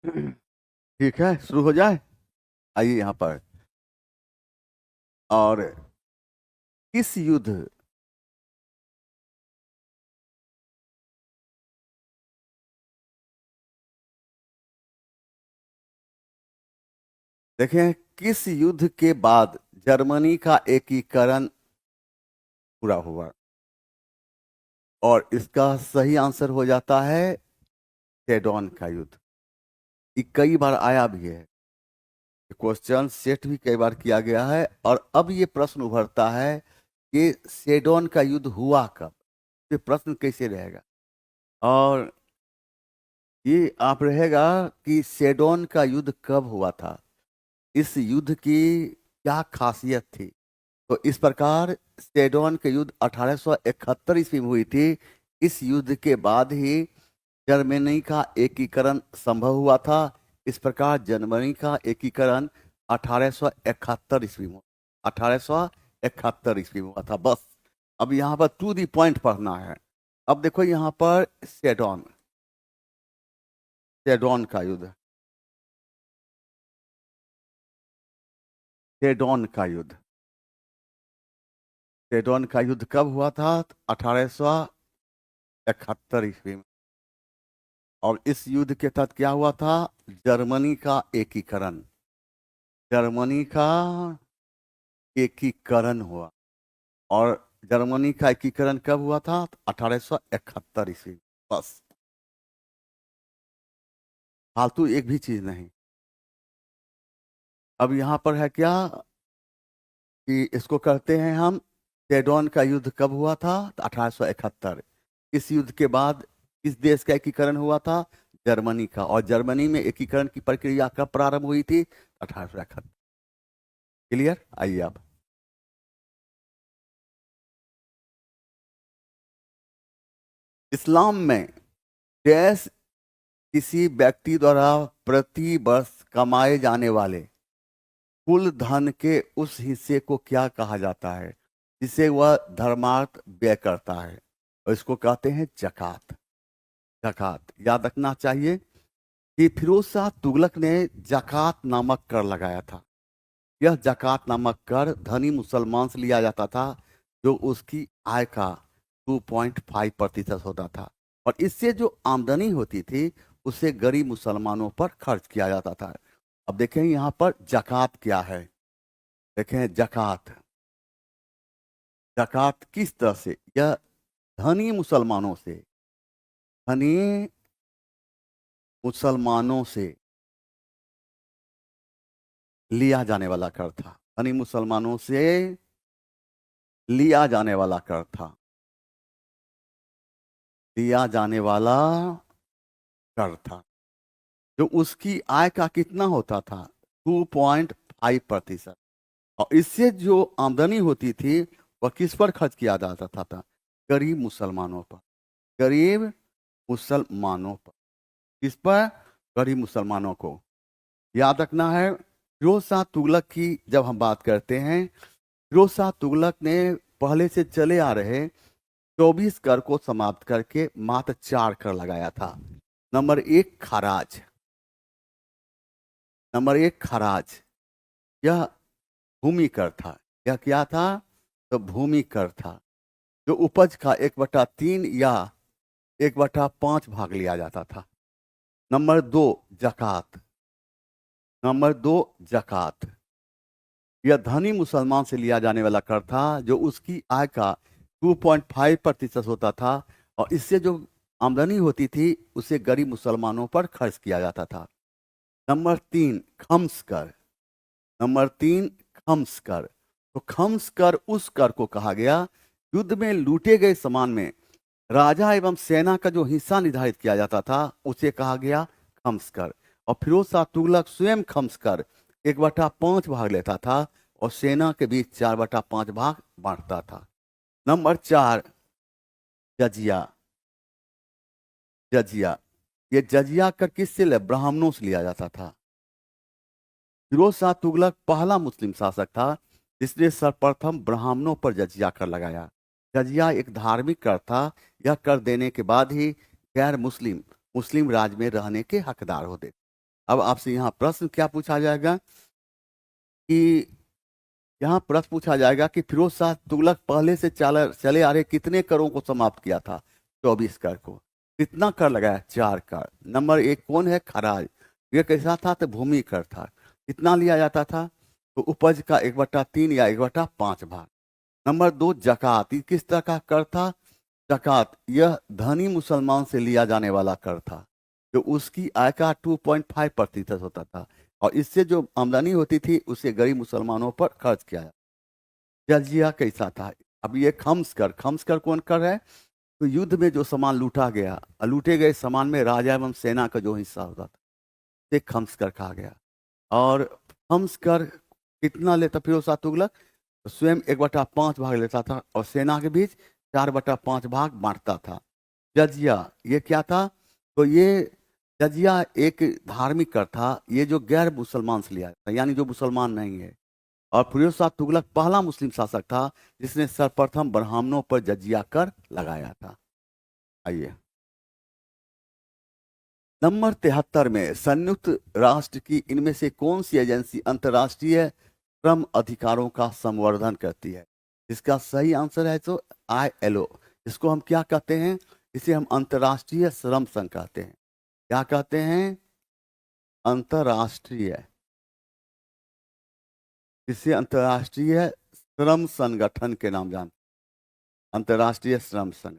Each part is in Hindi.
ठीक है, शुरू हो जाए। आइए यहाँ पर। और किस युद्ध देखें, किस युद्ध के बाद जर्मनी का एकीकरण पूरा हुआ? और इसका सही आंसर हो जाता है सेडोन का युद्ध। ये कई बार आया भी है, क्वेश्चन सेट भी कई बार किया गया है। और अब ये प्रश्न उभरता है कि सेडोन का युद्ध हुआ कब। ये प्रश्न कैसे रहेगा? और ये आप रहेगा कि सेडोन का युद्ध कब हुआ था, इस युद्ध की क्या खासियत थी। तो इस प्रकार सेडोन के युद्ध 1871 ईस्वी में हुई थी। इस युद्ध के बाद ही जर्मनी का एकीकरण संभव हुआ था। इस प्रकार जर्मनी का एकीकरण 1871 ईस्वी में 1871 ईस्वी में हुआ था। बस अब यहाँ पर टू दी पॉइंट पढ़ना है। अब देखो यहाँ पर सेडोन सेडोन का युद्ध सेडोन का युद्ध सेडोन का युद्ध कब हुआ था? 1871 ईस्वी में। और इस युद्ध के तहत क्या हुआ था? जर्मनी का एकीकरण जर्मनी का एकीकरण हुआ। और जर्मनी का एकीकरण कब हुआ था? 1871 ईस्वी में। बस, फालतू एक भी चीज नहीं। अब यहाँ पर है क्या कि इसको कहते हैं हम, सेडोन का युद्ध कब हुआ था? 1871। इस युद्ध के बाद किस देश का एकीकरण हुआ था? जर्मनी का। और जर्मनी में एकीकरण की प्रक्रिया कब प्रारंभ हुई थी? 1871। क्लियर? आइए आप। इस्लाम में डैश किसी व्यक्ति द्वारा प्रति वर्ष कमाए जाने वाले कुल धन के उस हिस्से को क्या कहा जाता है जिसे वह धर्मार्थ व्यय करता है? और इसको कहते हैं जकात। जकात याद रखना चाहिए कि फिरोज शाह तुगलक ने जकात नामक कर लगाया था। यह जकात नामक कर धनी मुसलमान से लिया जाता था, जो उसकी आय का 2.5% होता था। और इससे जो आमदनी होती थी उसे गरीब मुसलमानों पर खर्च किया जाता था। अब देखें यहाँ पर जकात क्या है। देखें जकात जकात किस तरह से, यह धनी मुसलमानों से धनी मुसलमानों से लिया जाने वाला कर था। धनी मुसलमानों से लिया जाने वाला कर था। लिया जाने वाला कर था, जो उसकी आय का कितना होता था? 2.5%। और इससे जो आमदनी होती थी वह किस पर खर्च किया जाता था? गरीब मुसलमानों पर। गरीब मुसलमानों पर। किस पर? गरीब मुसलमानों को। याद रखना है, फिरोज शाह तुगलक की जब हम बात करते हैं, फिरोज शाह तुगलक ने पहले से चले आ रहे 24 कर को समाप्त करके मात्र 4 कर लगाया था। नंबर 1 खराज। नंबर 1 खराज, यह भूमि कर था। यह क्या था? तो भूमि कर था, जो उपज का 1/3 या 1/5 भाग लिया जाता था। नंबर 2 जकात। नंबर 2 जकात, यह धनी मुसलमान से लिया जाने वाला कर था, जो उसकी आय का 2.5% होता था। और इससे जो आमदनी होती थी उसे गरीब मुसलमानों पर खर्च किया जाता था। नंबर 3 खम्स कर। नंबर 3 खम्स कर। तो खम्स कर उस कर को कहा गया, युद्ध में लूटे गए सामान में राजा एवं सेना का जो हिस्सा निर्धारित किया जाता था उसे कहा गया खम्स कर। और फिरोज शाह तुगलक स्वयं खम्स कर 1/5 भाग लेता था और सेना के बीच 4/5 भाग बांटता था। नंबर 4 जजिया। जजिया, ये जजिया कर किससे ब्राह्मणों से लिया जाता था। फिरोज शाह तुगलक पहला मुस्लिम शासक था जिसने सर्वप्रथम ब्राह्मणों पर जजिया कर लगाया। जजिया एक धार्मिक कर था। यह कर देने के बाद ही गैर मुस्लिम मुस्लिम राज में रहने के हकदार होते। अब आपसे यहाँ प्रश्न क्या पूछा जाएगा कि यहाँ प्रश्न पूछा जाएगा कि फिरोज शाह तुगलक पहले से चले आ रहे कितने करों को समाप्त किया था? 24 कर को। कितना कर लगाया? 4 कर। नंबर 1 कौन है? खराज। ये कैसा था? तो भूमि कर था। कितना लिया जाता था? तो उपज का 1/3 या 1/5 भाग। नंबर 2 जकात। ये किस तरह का कर था? जकात यह धनी मुसलमान से लिया जाने वाला कर था, जो उसकी आय का 2.5% होता था, और इससे जो आमदनी होती थी उसे गरीब मुसलमानों पर खर्च किया जाता। जजिया कैसा था? अब ये खम्स कर कौन कर है? तो युद्ध में जो सामान लूटा गया, लूटे गए सामान में राजा एवं सेना का जो हिस्सा होता था, उसे खम्स कर कहा गया। और खम्स कर कितना लेता फिरोज शाह तुगलक? तो स्वयं 1/5 भाग लेता था और सेना के बीच 4/5 भाग बांटता था। जजिया ये क्या था? तो ये जजिया एक धार्मिक कर था, ये जो गैर मुसलमान से लिया था, यानी जो मुसलमान नहीं है। और फिरोज शाह तुगलक पहला मुस्लिम शासक था जिसने सर्वप्रथम ब्राह्मणों पर जजिया कर लगाया था। आइए नंबर 73 में, संयुक्त राष्ट्र की इनमें से कौन सी एजेंसी अंतर्राष्ट्रीय श्रम अधिकारों का संवर्धन करती है? इसका सही आंसर है तो ILO। इसको हम क्या कहते हैं? इसे हम अंतर्राष्ट्रीय श्रम संघ कहते हैं। क्या कहते हैं? अंतर्राष्ट्रीय। इसे अंतर्राष्ट्रीय श्रम संगठन के नाम जानते हैं। अंतर्राष्ट्रीय श्रम संघ।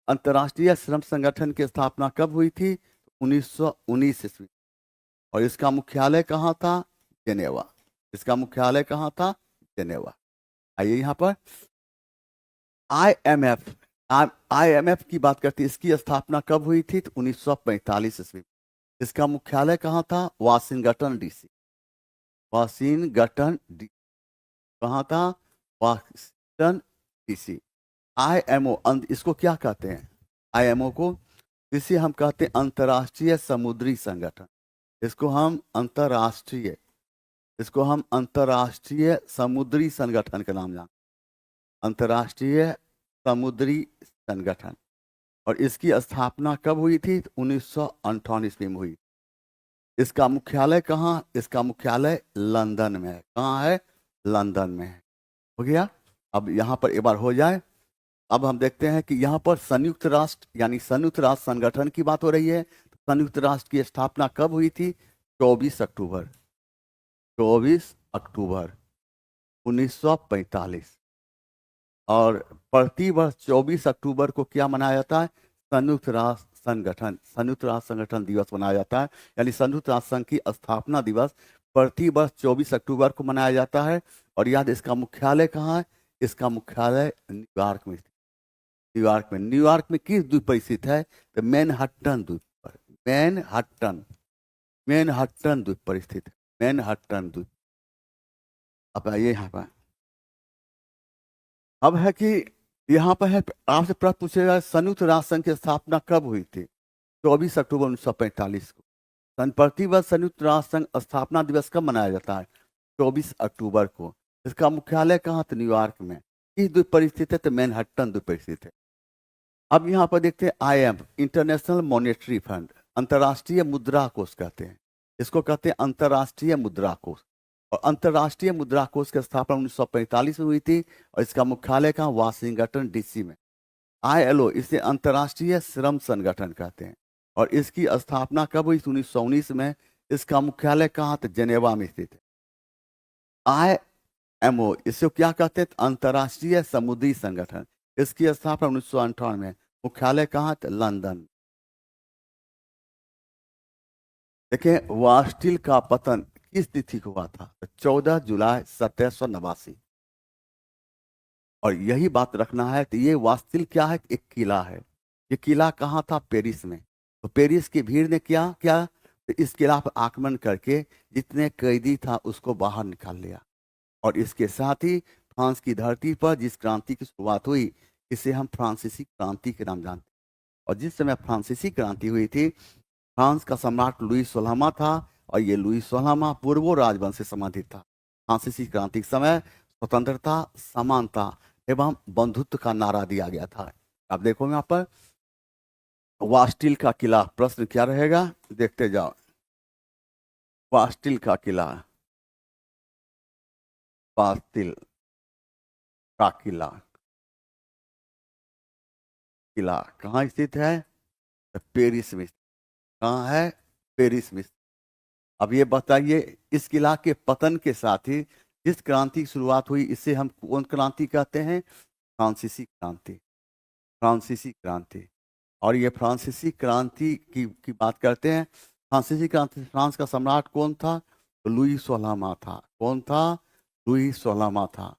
अंतर्राष्ट्रीय श्रम संगठन की स्थापना कब हुई थी? 1919 ईस्वी। और इसका मुख्यालय कहाँ था? जेनेवा। इसका मुख्यालय कहाँ था? जेनेवा। आइए यहाँ पर IMF। IMF की बात करते हैं। इसकी स्थापना कब हुई थी? तो 1945 ईस्वी। इसका मुख्यालय कहाँ था? Washington DC। वाशिंगटन डी कहाँ था? Washington DC। IMO इसको क्या कहते हैं? IMO को इसे हम कहते हैं अंतर्राष्ट्रीय समुद्री संगठन। इसको हम अंतर्राष्ट्रीय समुद्री संगठन का नाम जानते हैं। अंतर्राष्ट्रीय समुद्री संगठन। और इसकी स्थापना कब हुई थी? 1958 ईस्वी में हुई। इसका मुख्यालय कहाँ? इसका मुख्यालय लंदन में है। कहाँ है? लंदन में है। हो गया। अब यहाँ पर एक बार हो जाए। अब हम देखते हैं कि यहाँ पर संयुक्त राष्ट्र यानी संयुक्त राष्ट्र संगठन की बात हो रही है। संयुक्त राष्ट्र की स्थापना कब हुई थी? 24 अक्टूबर 1945। और प्रतिवर्ष 24 अक्टूबर को क्या मनाया जाता है? संयुक्त राष्ट्र संगठन दिवस मनाया जाता है। यानी संयुक्त राष्ट्र संघ की स्थापना दिवस प्रतिवर्ष 24 अक्टूबर को मनाया जाता है। और याद, इसका मुख्यालय कहाँ है? इसका मुख्यालय न्यूयॉर्क में। न्यूयॉर्क में किस द्वीप पर स्थित है? तो मैनहट्टन द्वीप पर। मैनहट्टन द्वीप पर स्थित है। मैनहट्टन द्वीप। अब आइए यहाँ पर। अब है कि यहाँ पर है, आपसे प्रश्न पूछेगा संयुक्त राष्ट्र संघ की स्थापना कब हुई थी? 24 अक्टूबर 1945 को। प्रतिवर्ष संयुक्त राष्ट्र संघ स्थापना दिवस कब मनाया जाता है? 24 अक्टूबर को। इसका मुख्यालय कहाँ था? न्यूयॉर्क में। किस द्वीप पर स्थित है? तो मैनहट्टन द्वीप पर स्थित है। अब यहाँ पर देखते हैं IMF, इंटरनेशनल मॉनेटरी फंड, अंतर्राष्ट्रीय मुद्रा कोष कहते हैं। इसको कहते हैं अंतर्राष्ट्रीय मुद्रा कोष। और अंतर्राष्ट्रीय मुद्रा कोष की स्थापना 1945 में हुई थी और इसका मुख्यालय कहाँ? वाशिंगटन DC में। ILO इसे अंतर्राष्ट्रीय श्रम संगठन कहते हैं। और इसकी स्थापना कब हुई? 1919 में। इसका मुख्यालय कहाँ था? जेनेवा में स्थित है। IMO इसे क्या कहते हैं? अंतर्राष्ट्रीय समुद्री संगठन। इसकी स्थापना 1958 में। मुख्यालय कहाँ था? लंदन। देखिए, वास्टिल का पतन किस तिथि को हुआ था? 14 जुलाई 1789। और यही बात रखना है। तो ये वास्तिल क्या है? एक किला है। ये किला कहाँ था? पेरिस में। तो पेरिस की भीड़ ने क्या किया? तो इस किला पर आक्रमण करके जितने कैदी था उसको बाहर निकाल लिया। और इसके साथ ही फ्रांस की धरती पर जिस क्रांति की शुरुआत हुई, इसे हम फ्रांसीसी क्रांति के नाम जानते हैं। और जिस समय फ्रांसीसी क्रांति हुई थी, फ्रांस का सम्राट लुई 16वां था। और ये लुई 16वां पूर्वो राजवंश से संबंधित था। फ्रांसीसी क्रांति के समय स्वतंत्रता, समानता एवं बंधुत्व का नारा दिया गया था। अब देखो यहाँ पर वास्टिल का किला, प्रश्न क्या रहेगा? देखते जाओ। बास्टिल का किला, बास्टिल का किला, किला कहाँ स्थित है? पेरिस में। कहाँ है? पेरिस में। अब ये बताइए, इस किला के पतन के साथ ही जिस क्रांति की शुरुआत हुई, इसे हम कौन क्रांति कहते हैं? फ्रांसीसी क्रांति। फ्रांसीसी क्रांति। और ये फ्रांसीसी क्रांति की बात करते हैं। फ्रांसीसी क्रांति, फ्रांस का सम्राट कौन था? तो लुई 16वां था। कौन था? लुई 16वां था।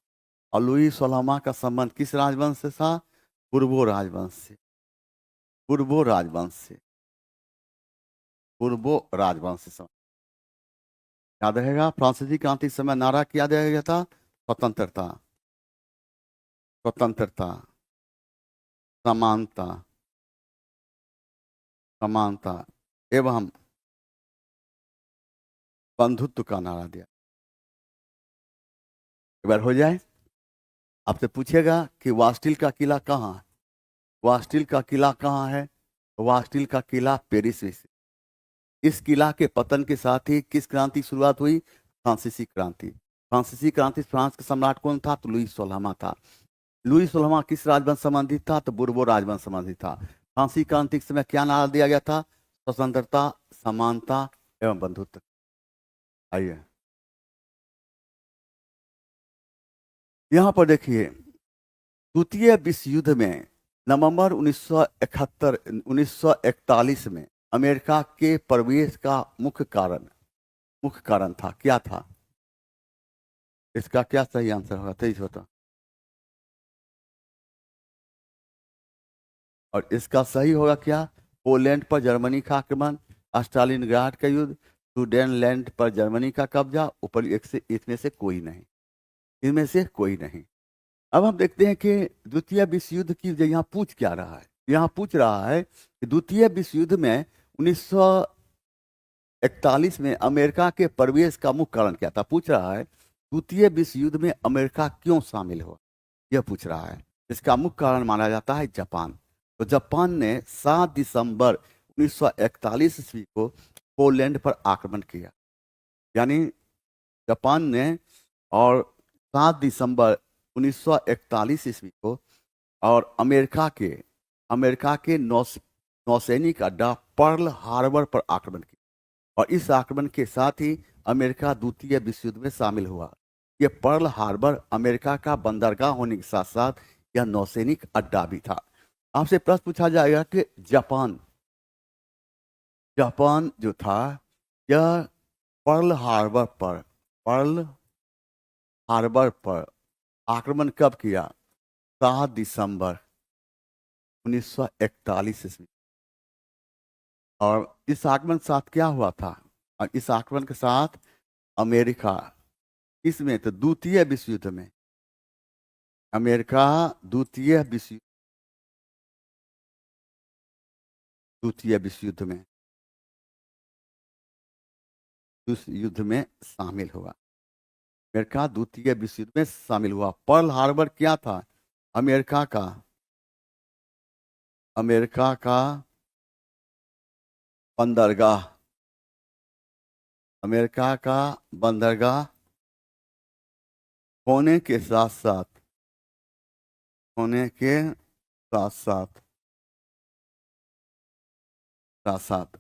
और लुई 16वां का संबंध किस राजवंश से था? बुर्बो राजवंश से। बुर्बो राजवंश से। बुर्बो राजवंश से। याद रहेगा, फ्रांसीसी क्रांति के समय नारा क्या दिया गया था? स्वतंत्रता, स्वतंत्रता, समानता, समानता एवं बंधुत्व का नारा दिया। एक बार हो जाए। आपसे पूछेगा कि वास्टिल का किला कहाँ है? वास्टिल का किला कहाँ है? वास्टिल का किला पेरिस में से। इस किला के पतन के साथ ही किस क्रांति की शुरुआत हुई? फ्रांसीसी क्रांति। फ्रांसीसी क्रांति, फ्रांस का सम्राट कौन था? तो लुई 16वां था। लुई 16वां किस राजवंश संबंधित था? तो बुर्बो राजवंश संबंधित था। फ्रांसीसी क्रांति के समय क्या नारा दिया गया था? स्वतंत्रता, समानता एवं बंधुत्व। आइए यहां पर देखिए, द्वितीय विश्व युद्ध में नवंबर 1941 में अमेरिका के प्रवेश का मुख्य कारण था, क्या था? इसका क्या सही आंसर होगा? तेईस होता। और इसका सही होगा क्या? पोलैंड पर जर्मनी का आक्रमण, स्टालिनग्राड का युद्ध, सुडेनलैंड पर जर्मनी का कब्जा, ऊपर एक से इसमें से कोई नहीं। इनमें से कोई नहीं। अब हम देखते हैं कि द्वितीय विश्व युद्ध की यहाँ पूछ क्या रहा है। यहाँ पूछ रहा है कि द्वितीय विश्व युद्ध में 1941 में अमेरिका के प्रवेश का मुख्य कारण क्या था? पूछ रहा है द्वितीय विश्व युद्ध में अमेरिका क्यों शामिल हुआ, यह पूछ रहा है। इसका मुख्य कारण माना जाता है जापान। तो जापान ने 7 दिसंबर 1941 ईस्वी को पोलैंड पर आक्रमण किया। यानी जापान ने, और 7 दिसंबर 1941 ईस्वी को, और अमेरिका के नौसैनिक अड्डा पर्ल हार्बर पर आक्रमण किया। और इस आक्रमण के साथ ही अमेरिका द्वितीय विश्व युद्ध में शामिल हुआ। यह पर्ल हार्बर अमेरिका का बंदरगाह होने के साथ साथ यह नौसैनिक अड्डा भी था। आपसे प्रश्न पूछा जाएगा कि जापान जापान जो था, यह पर्ल हार्बर पर आक्रमण कब किया? 7 दिसंबर 1941 ईस्वी। और इस आक्रमण के साथ क्या हुआ था? और इस आक्रमण के साथ अमेरिका, इसमें तो द्वितीय विश्व युद्ध में अमेरिका द्वितीय विश्व युद्ध में शामिल हुआ। अमेरिका द्वितीय विश्व युद्ध में शामिल हुआ। पर्ल हार्बर क्या था? अमेरिका का अमेरिका का बंदरगाह, अमेरिका का बंदरगाह होने के साथ साथ होने के साथ साथ साथ साथ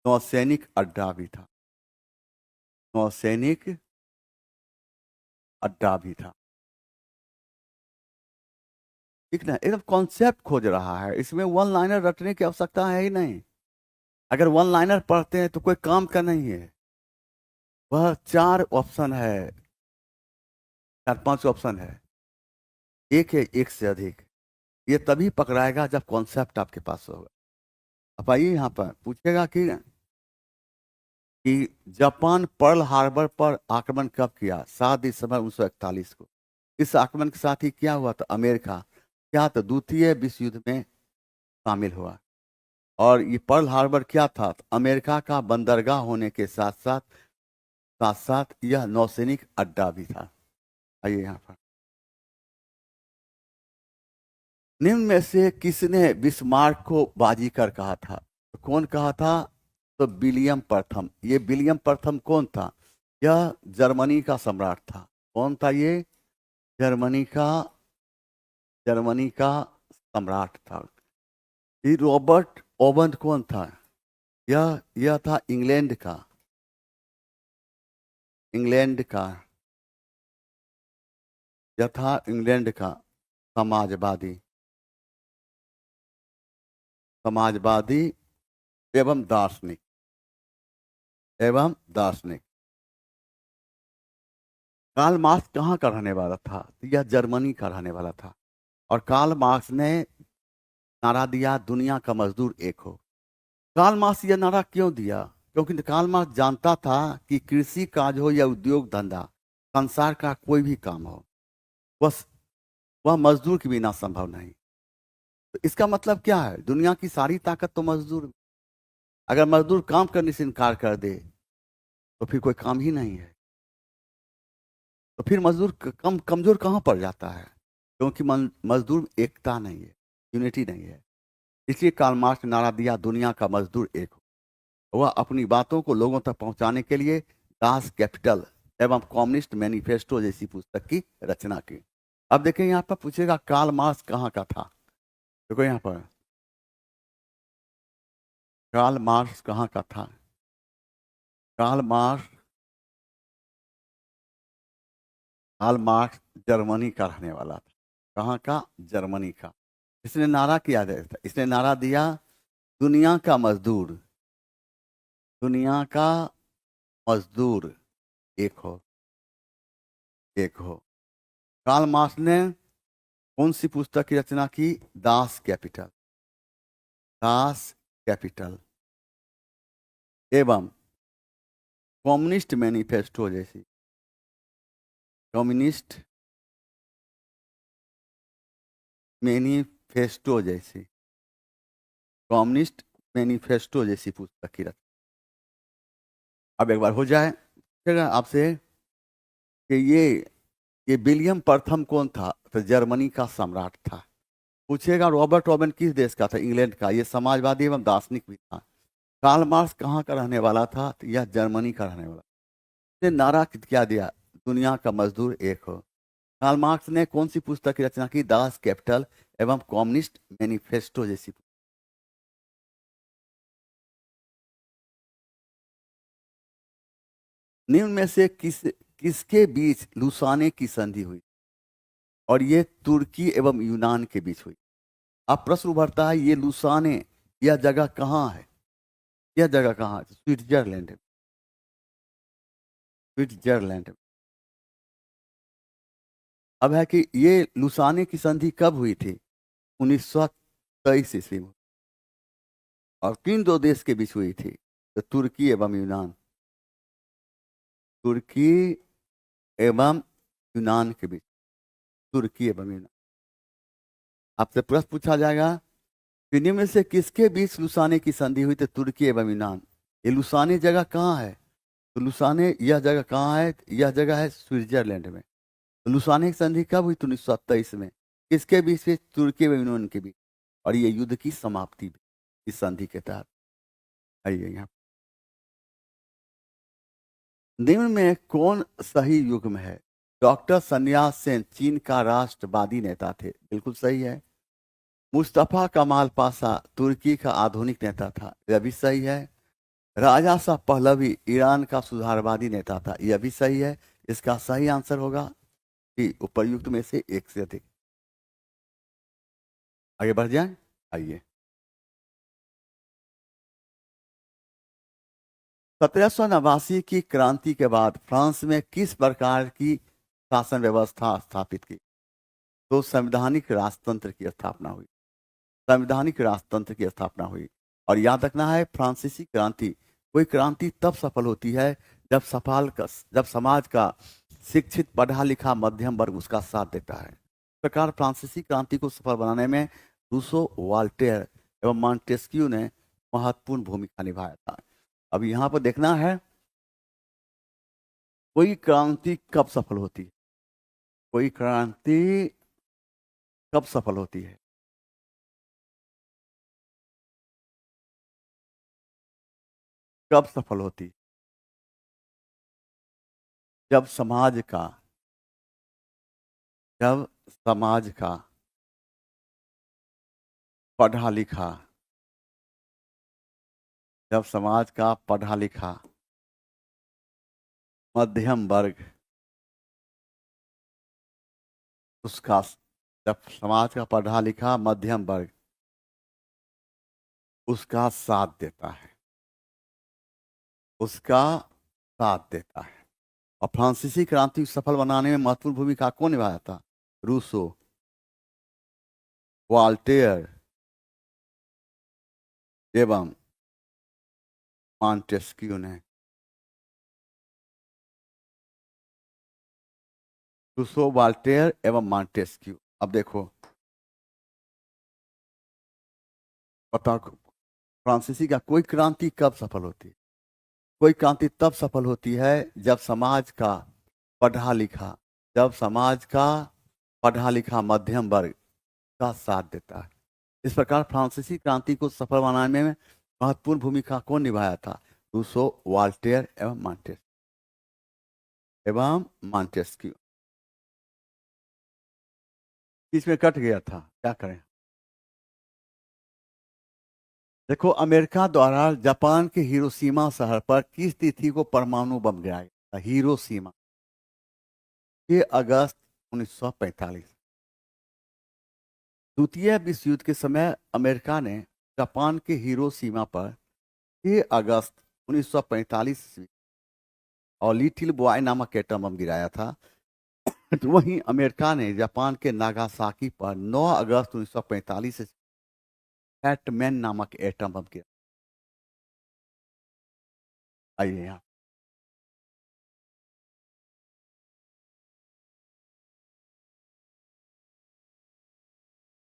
नौसैनिक अड्डा भी था। नौसैनिक अड्डा भी था। ठीक ना? एकदम कॉन्सेप्ट खोज रहा है, इसमें वन लाइनर रटने की आवश्यकता है ही नहीं। अगर वन लाइनर पढ़ते हैं तो कोई काम का नहीं है। वह 4 ऑप्शन है, 4-5 ऑप्शन है, एक है एक से अधिक। ये तभी पकड़ाएगा जब कॉन्सेप्ट आपके पास होगा। अब आइए यहाँ पर पूछेगा कि जापान पर्ल हार्बर पर आक्रमण कब किया? 7 दिसंबर 1941 को। इस आक्रमण के साथ ही क्या हुआ था? अमेरिका क्या था? द्वितीय विश्व युद्ध में शामिल हुआ। और ये पर्ल हार्बर क्या था? तो अमेरिका का बंदरगाह होने के साथ साथ यह नौसैनिक अड्डा भी था। आइए यहाँ पर, निम्न में से किसने बिस्मार्क को बाजीगर कहा था? तो कौन कहा था? तो विलियम प्रथम। ये विलियम प्रथम कौन था? यह जर्मनी का सम्राट था। कौन था ये? जर्मनी का जर्मनी का सम्राट था। ये रॉबर्ट ओवन कौन था? यह था इंग्लैंड का यह था इंग्लैंड का समाजवादी समाजवादी एवं दार्शनिक। कार्ल मार्क्स कहाँ का रहने वाला था? तो यह जर्मनी का रहने वाला था। और कार्ल मार्क्स ने नारा दिया, दुनिया का मजदूर एक हो। कार्ल मार्क्स यह नारा क्यों दिया? क्योंकि कार्ल मार्क्स जानता था कि कृषि काज हो या उद्योग धंधा, संसार का कोई भी काम हो, बस वह मजदूर के बिना संभव नहीं। तो इसका मतलब क्या है? दुनिया की सारी ताकत तो मजदूर में। अगर मजदूर काम करने से इनकार कर दे तो फिर कोई काम ही नहीं है। तो फिर मजदूर कमजोर कहाँ पड़ जाता है? क्योंकि मजदूर में एकता नहीं है, यूनिटी नहीं है। इसलिए कार्ल मार्क्स ने नारा दिया, दुनिया का मजदूर एक हो। वह अपनी बातों को लोगों तक पहुंचाने के लिए दास कैपिटल एवं कम्युनिस्ट मैनिफेस्टो जैसी पुस्तक की रचना की। अब देखें, यहाँ पर पूछेगा कार्ल मार्क्स कहाँ का था। देखो यहाँ पर, कार्ल मार्क्स कहाँ का था? Karl Marx Karl Marx Germany का रहने वाला था। कहाँ का? जर्मनी का। इसने नारा किया था, इसने नारा दिया, दुनिया का मजदूर दुनिया का मजदूर एक हो, एक हो। कार्ल मार्क्स ने कौन सी पुस्तक की रचना की? दास कैपिटल दास कैपिटल एवं कम्युनिस्ट मैनिफेस्टो जैसी कम्युनिस्ट मैनिफेस्टो जैसी कम्युनिस्ट मैनिफेस्टो जैसी पुस्तक की रचना। अब एक बार हो जाए फिर आपसे कि ये विलियम प्रथम कौन था? तो जर्मनी का सम्राट था। पूछेगा रॉबर्ट ओवन किस देश का था? इंग्लैंड का। ये समाजवादी एवं दार्शनिक भी था। कार्ल मार्क्स कहाँ का रहने वाला था? तो यह जर्मनी का रहने वाला। ने नारा क्या दिया? दुनिया का मजदूर एक हो। कार्ल मार्क्स ने कौन सी पुस्तक की रचना की? दास कैपिटल एवं कम्युनिस्ट मैनिफेस्टो जैसी। निम्न में से किसके बीच लुसाने की संधि हुई? और ये तुर्की एवं यूनान के बीच हुई। अब प्रश्न उभरता है, ये लुसाने, यह जगह कहाँ है? यह जगह कहाँ है? स्विट्जरलैंड। स्विट्जरलैंड। अब है कि ये लुसाने की संधि कब हुई थी? 1923 ईस्वी में। और किन दो देश के बीच हुई थी? तो तुर्की एवं यूनान। तुर्की एवं यूनान के बीच। तुर्की एवं यूनान। आपसे प्रश्न पूछा जाएगा, इन्हीं में से किसके बीच लुसाने की संधि हुई? तो तुर्की एवं यूनान। ये लुसाने जगह कहाँ है? तो लुसाने यह जगह कहाँ है? यह जगह है स्विट्जरलैंड में। तो लुसाने की संधि कब हुई? 1923 में। किसके बीच से? तुर्की एवं यूनान के बीच। और ये युद्ध की समाप्ति भी इस संधि के तहत। आइए यहाँ, निम्न में कौन सही युग्म है? डॉक्टर सन्यास सेन चीन का राष्ट्रवादी नेता थे, बिल्कुल सही है। मुस्तफा कमाल पाशा तुर्की का आधुनिक नेता था, यह भी सही है। राजा शाह पहलवी ईरान का सुधारवादी नेता था, यह भी सही है। इसका सही आंसर होगा कि उपर्युक्त में से एक से अधिक। आगे बढ़ जाए, आइए। 1789 की क्रांति के बाद फ्रांस में किस प्रकार की शासन व्यवस्था स्थापित की? तो संवैधानिक राजतंत्र की स्थापना हुई। संवैधानिक राजतंत्र की स्थापना हुई। और याद रखना है, फ्रांसीसी क्रांति, कोई क्रांति तब सफल होती है जब समाज का शिक्षित पढ़ा लिखा मध्यम वर्ग उसका साथ देता है। इस प्रकार फ्रांसीसी क्रांति को सफल बनाने में रूसो, वॉल्टेयर एवं मॉन्टेस्क्यू ने महत्वपूर्ण भूमिका निभाया था। अब यहाँ पर देखना है, कोई क्रांति कब सफल होती है? कोई क्रांति कब सफल होती है? कब सफल होती? जब समाज का जब समाज का पढ़ा लिखा जब समाज का पढ़ा लिखा मध्यम वर्ग उसका जब समाज का पढ़ा लिखा मध्यम वर्ग उसका साथ देता है, उसका साथ देता है। और फ्रांसीसी क्रांति को सफल बनाने में महत्वपूर्ण भूमिका कौन निभाया था? रूसो, वॉल्टेयर एवं मॉन्टेस्क्यू ने। रूसो, वॉल्टेयर एवं मॉन्टेस्क्यू। अब देखो, बताओ, फ्रांसीसी का कोई क्रांति कब सफल होती है? कोई क्रांति तब सफल होती है जब समाज का पढ़ा लिखा जब समाज का पढ़ा लिखा मध्यम वर्ग का साथ देता है। इस प्रकार फ्रांसीसी क्रांति को सफल बनाने में महत्वपूर्ण भूमिका कौन निभाया था? रूसो, वॉल्टेयर एवं मॉन्टेस्क्यू। इसमें कट गया था, क्या करें। देखो, अमेरिका द्वारा जापान के हिरोशिमा शहर पर किस तिथि को परमाणु बम गिराया गया था? हिरोशिमा, 6 अगस्त 1945। द्वितीय विश्व युद्ध के समय अमेरिका ने जापान के हिरोशिमा पर 6 अगस्त 1945 ईस्वी और लिटिल बॉय नामक एटम बम गिराया था। तो वहीं अमेरिका ने जापान के नागासाकी पर 9 अगस्त 1945 से फैटमैन नामक एटम बम गिराया। आइए यहाँ,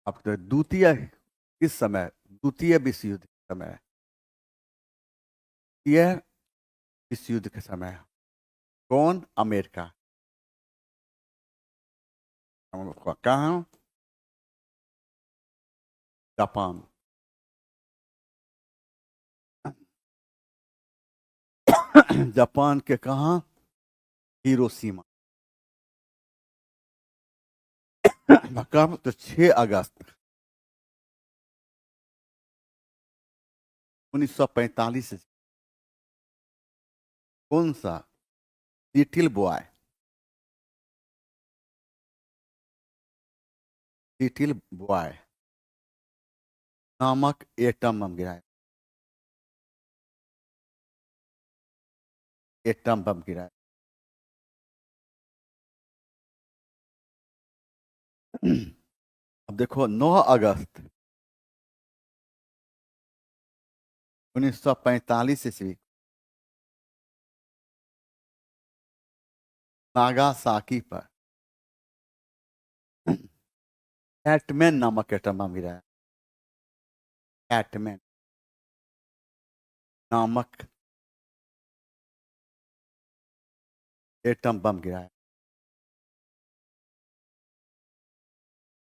अब तो द्वितीय किस समय? द्वितीय विश्व युद्ध के समय, द्वितीय विश्व युद्ध के समय कौन? अमेरिका। कहाँ? जापान। जापान के कहाँ? हिरोशिमा। कब? तो 6 अगस्त 1945 से। कौन सा? लिटिल बॉय, लिटिल बॉय नामक एटम बम गिराया। एटम बम गिराया। अब देखो, 9 अगस्त 1945 ईस्वी नागासाकी पर फैटमैन नामक एटम बम गिराया। फैटमैन नामक एटम बम गिराया।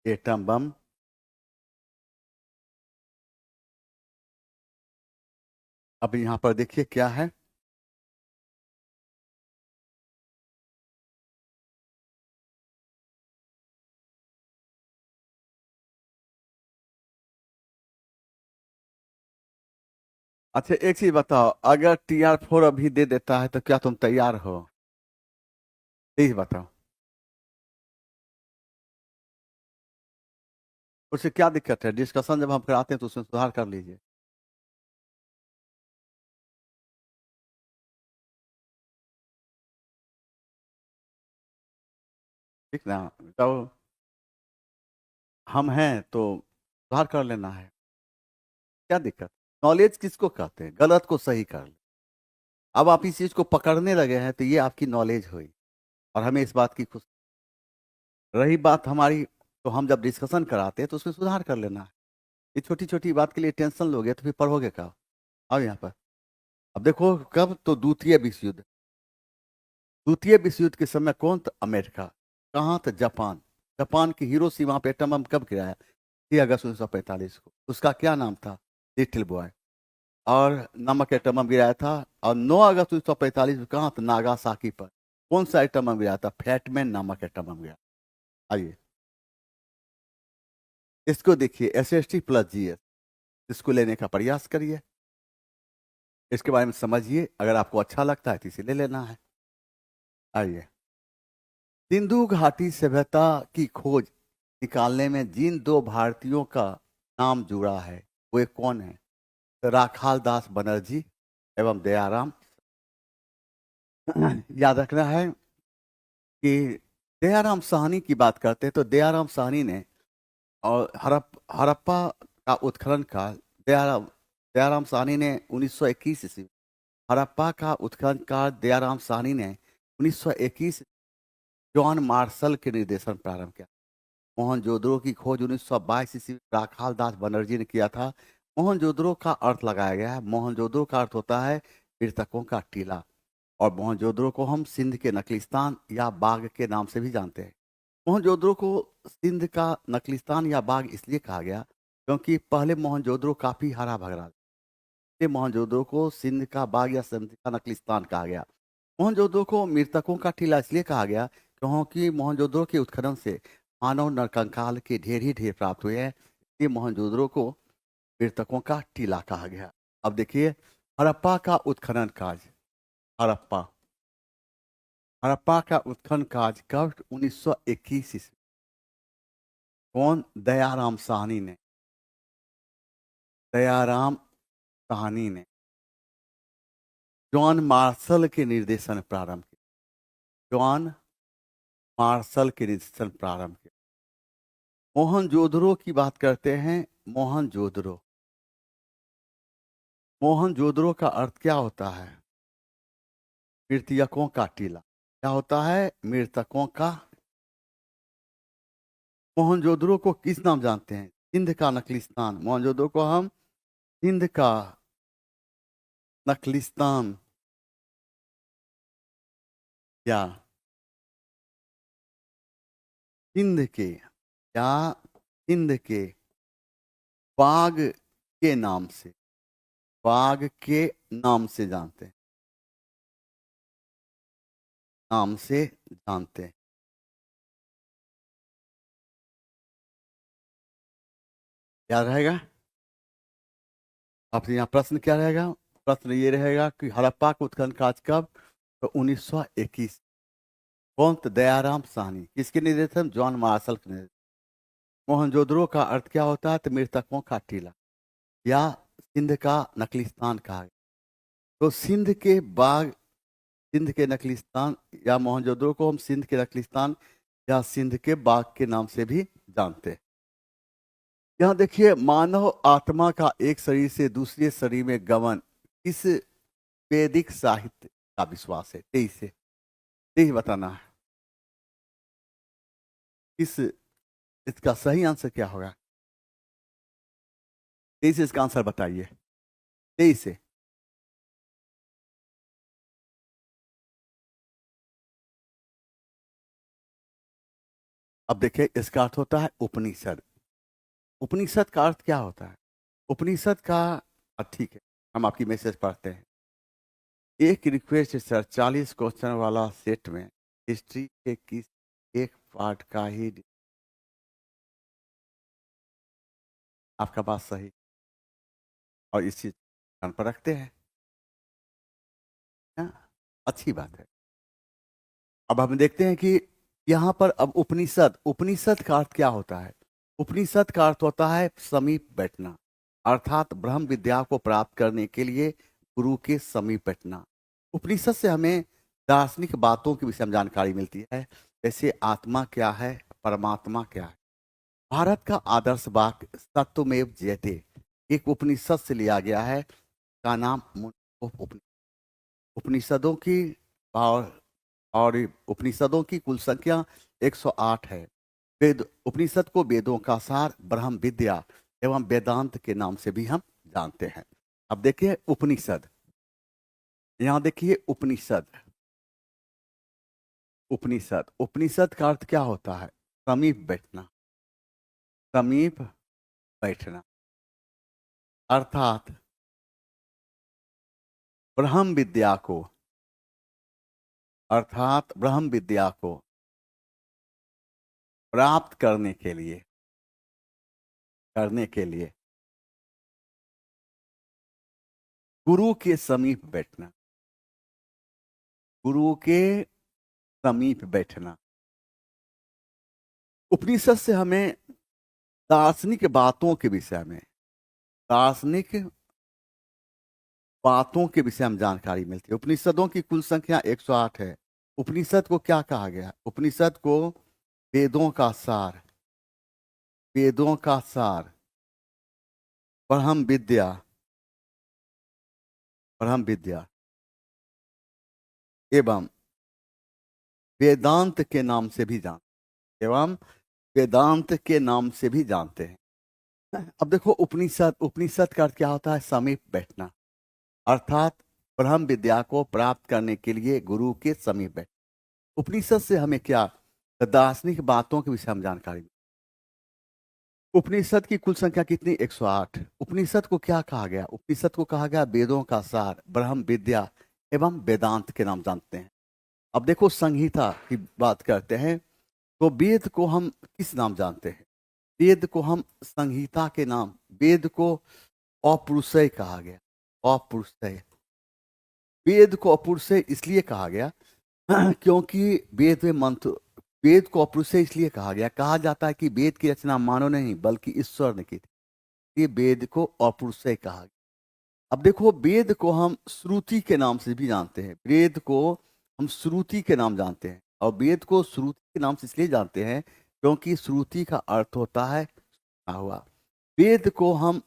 Atom bomb. अब यहां पर देखिए क्या है। अच्छा, एक चीज बताओ, अगर TR4 अभी दे देता है तो क्या तुम तैयार हो? प्लीज बताओ। उससे क्या दिक्कत है? डिस्कशन जब हम कराते हैं तो उसमें सुधार कर लीजिए। ठीक ना? तो हम हैं तो सुधार कर लेना है। क्या दिक्कत? नॉलेज किसको कहते हैं? गलत को सही कर ले। अब आप इस चीज को पकड़ने लगे हैं तो ये आपकी नॉलेज हुई, और हमें इस बात की खुशी। रही बात हमारी, तो हम जब डिस्कशन कराते हैं तो उसमें सुधार कर लेना है। ये छोटी छोटी बात के लिए टेंशन लोगे तो फिर पढ़ोगे क्या? आओ यहाँ पर। अब देखो, कब? तो द्वितीय विश्व युद्ध। द्वितीय विश्व युद्ध के समय कौन था? अमेरिका। कहाँ था? जापान। जापान की हिरोशिमा पे एटम बम कब गिराया? 6 अगस्त 1945 को। उसका क्या नाम था? Little boy. और नमक एटम बम गिराया था। और 9 अगस्त 1945 में कहाँ था? नागासाकी पर। कौन सा एटम बम गिराया था? फैटमैन नामक एटम बम गिरा। आइए इसको देखिए, SST प्लस GS, इसको लेने का प्रयास करिए, इसके बारे में समझिए। अगर आपको अच्छा लगता है तो इसे ले लेना है। आइए, सिंधु घाटी सभ्यता की खोज निकालने में जिन दो भारतीयों का नाम जुड़ा है वे कौन है? तो राखाल दास बनर्जी एवं दयाराम। याद रखना है कि दयाराम साहनी की बात करते हैं तो दयाराम साहनी ने, और हड़प्पा का उत्खनन का, दयाराम दयाराम साहनी ने 1921 ईस्वी, हड़प्पा का उत्खनन का दयाराम साहनी ने 1921 जॉन मार्शल के निर्देशन प्रारंभ किया। मोहनजोदड़ो की खोज 1922 ईस्वी राखाल दास बनर्जी ने किया था। मोहनजोदड़ो का अर्थ लगाया गया है। मोहनजोदड़ो का अर्थ होता है मृतकों का टीला। और मोहनजोदड़ो को हम सिंध के नकलिस्तान या बाग के नाम से भी जानते हैं। मोहनजोदड़ो को सिंध का नकलिस्तान या बाग इसलिए कहा गया क्योंकि पहले मोहनजोदड़ो काफी हरा भरा, इसलिए मोहनजोदड़ो को सिंध का बाग या सिंध का नकलिस्तान कहा गया। मोहनजोदड़ो को मृतकों का टीला इसलिए कहा गया क्योंकि मोहनजोदड़ो के उत्खनन से मानव नरकंकाल के ढेर ही ढेर प्राप्त हुए हैं, इसलिए मोहनजोदड़ो को मृतकों का टीला कहा गया। अब देखिए, हड़प्पा का उत्खनन कार्य। हड़प्पा हड़प्पा का उत्खनन कार्य कब? 1921 ईस्वी। कौन? दयाराम साहनी ने। दयाराम साहनी ने जॉन मार्शल के निर्देशन प्रारंभ किया। जॉन मार्शल के निर्देशन प्रारंभ किया। मोहनजोदड़ो की बात करते हैं। मोहनजोदड़ो मोहनजोदड़ो का अर्थ क्या होता है? मृतकों का टीला। क्या होता है? मृतकों का। मोहनजोदड़ो को किस नाम जानते हैं? सिंध का नकलिस्तान। मोहनजोदड़ो को हम सिंध का नकलिस्तान या सिंध के या सिंध के बाग के नाम से, बाग के नाम से जानते हैं, नाम से जानते हैं। क्या रहेगा आपसे यहाँ प्रश्न? क्या रहेगा प्रश्न? ये रहेगा कि हड़प्पा का उत्खनन कार्य कब? तो 1921। कौन? तो दयाराम साहनी। किसके निर्देशन? जॉन मार्शल के निर्देशन। मोहनजोदड़ो का अर्थ क्या होता है? तो मृतकों का टीला या सिंध का नकलिस्तान कहा गया। तो सिंध के बाग, सिंध के नकलिस्तान या मोहनजोदड़ो को हम सिंध के नकलिस्तान या सिंध के बाग के नाम से भी जानते हैं। यहाँ देखिए, मानव आत्मा का एक शरीर से दूसरे शरीर में गमन इस वैदिक साहित्य का विश्वास है। 23 से 23 बताना है। इसका सही आंसर क्या होगा? 23 इसका आंसर बताइए। 23 से। अब देखिए, इसका अर्थ होता है उपनिषद। उपनिषद का अर्थ क्या होता है? उपनिषद का ठीक है, हम आपकी मैसेज पढ़ते हैं। एक रिक्वेस्ट है सर, 40 क्वेश्चन वाला सेट में हिस्ट्री के किस एक पार्ट का ही आपका बात सही, और इस चीज ध्यान पर रखते हैं। हाँ, अच्छी बात है। अब हम देखते हैं कि यहाँ पर अब उपनिषद, उपनिषद का अर्थ क्या होता है? उपनिषद का अर्थ होता है समीप बैठना, अर्थात ब्रह्म विद्या को प्राप्त करने के लिए गुरु के समीप बैठना। उपनिषद से हमें दार्शनिक बातों के विषय में जानकारी मिलती है, जैसे आत्मा क्या है, परमात्मा क्या है। भारत का आदर्श वाक्य सत्यमेव जयते एक उपनिषद से लिया गया है, का नाम उपनिषदों की, और उपनिषदों की कुल संख्या 108 है। वेद, उपनिषद को वेदों का सार, ब्रह्म विद्या एवं वेदांत के नाम से भी हम जानते हैं। अब देखिए उपनिषद, यहां देखिए उपनिषद। उपनिषद, उपनिषद का अर्थ क्या होता है? समीप बैठना, समीप बैठना, अर्थात ब्रह्म विद्या को, अर्थात ब्रह्म विद्या को प्राप्त करने के लिए गुरु के समीप बैठना, गुरु के समीप बैठना। उपनिषद से हमें दार्शनिक बातों के विषय में, दार्शनिक बातों के विषय में जानकारी मिलती है। उपनिषदों की कुल संख्या 108 है। उपनिषद को क्या कहा गया? उपनिषद को वेदों का सार, वेदों का सार, ब्रह्म विद्या, ब्रह्म विद्या एवं वेदांत के नाम से भी एवं वेदांत के नाम से भी जानते हैं। अब देखो, उपनिषद का अर्थ क्या होता है? समीप बैठना, अर्थात ब्रह्म विद्या को प्राप्त करने के लिए गुरु के समीप बैठ। उपनिषद से हमें क्या? दार्शनिक बातों के विषय में जानकारी। उपनिषद की कुल संख्या कितनी? 108। उपनिषद को क्या कहा गया? उपनिषद को कहा गया वेदों का सार, ब्रह्म विद्या एवं वेदांत के नाम जानते हैं। अब देखो, संहिता की बात करते हैं तो वेद को हम किस नाम जानते हैं? वेद को हम संहिता के नाम, वेद को अपौरुषेय कहा गया, अपौरुषेय। वेद को अपौरुषेय इसलिए कहा गया क्योंकि वेद में मंत्र, वेद को अपौरुषेय इसलिए कहा गया, कहा जाता है कि वेद की रचना मानव ने नहीं बल्कि ईश्वर ने की थी। ये वेद को अपौरुषेय कहा गया। अब देखो, वेद को हम श्रुति के नाम से भी जानते हैं, वेद को हम श्रुति के नाम जानते हैं। और वेद को श्रुति के नाम से इसलिए जानते हैं क्योंकि श्रुति का अर्थ होता है सुना हुआ। वेद को हम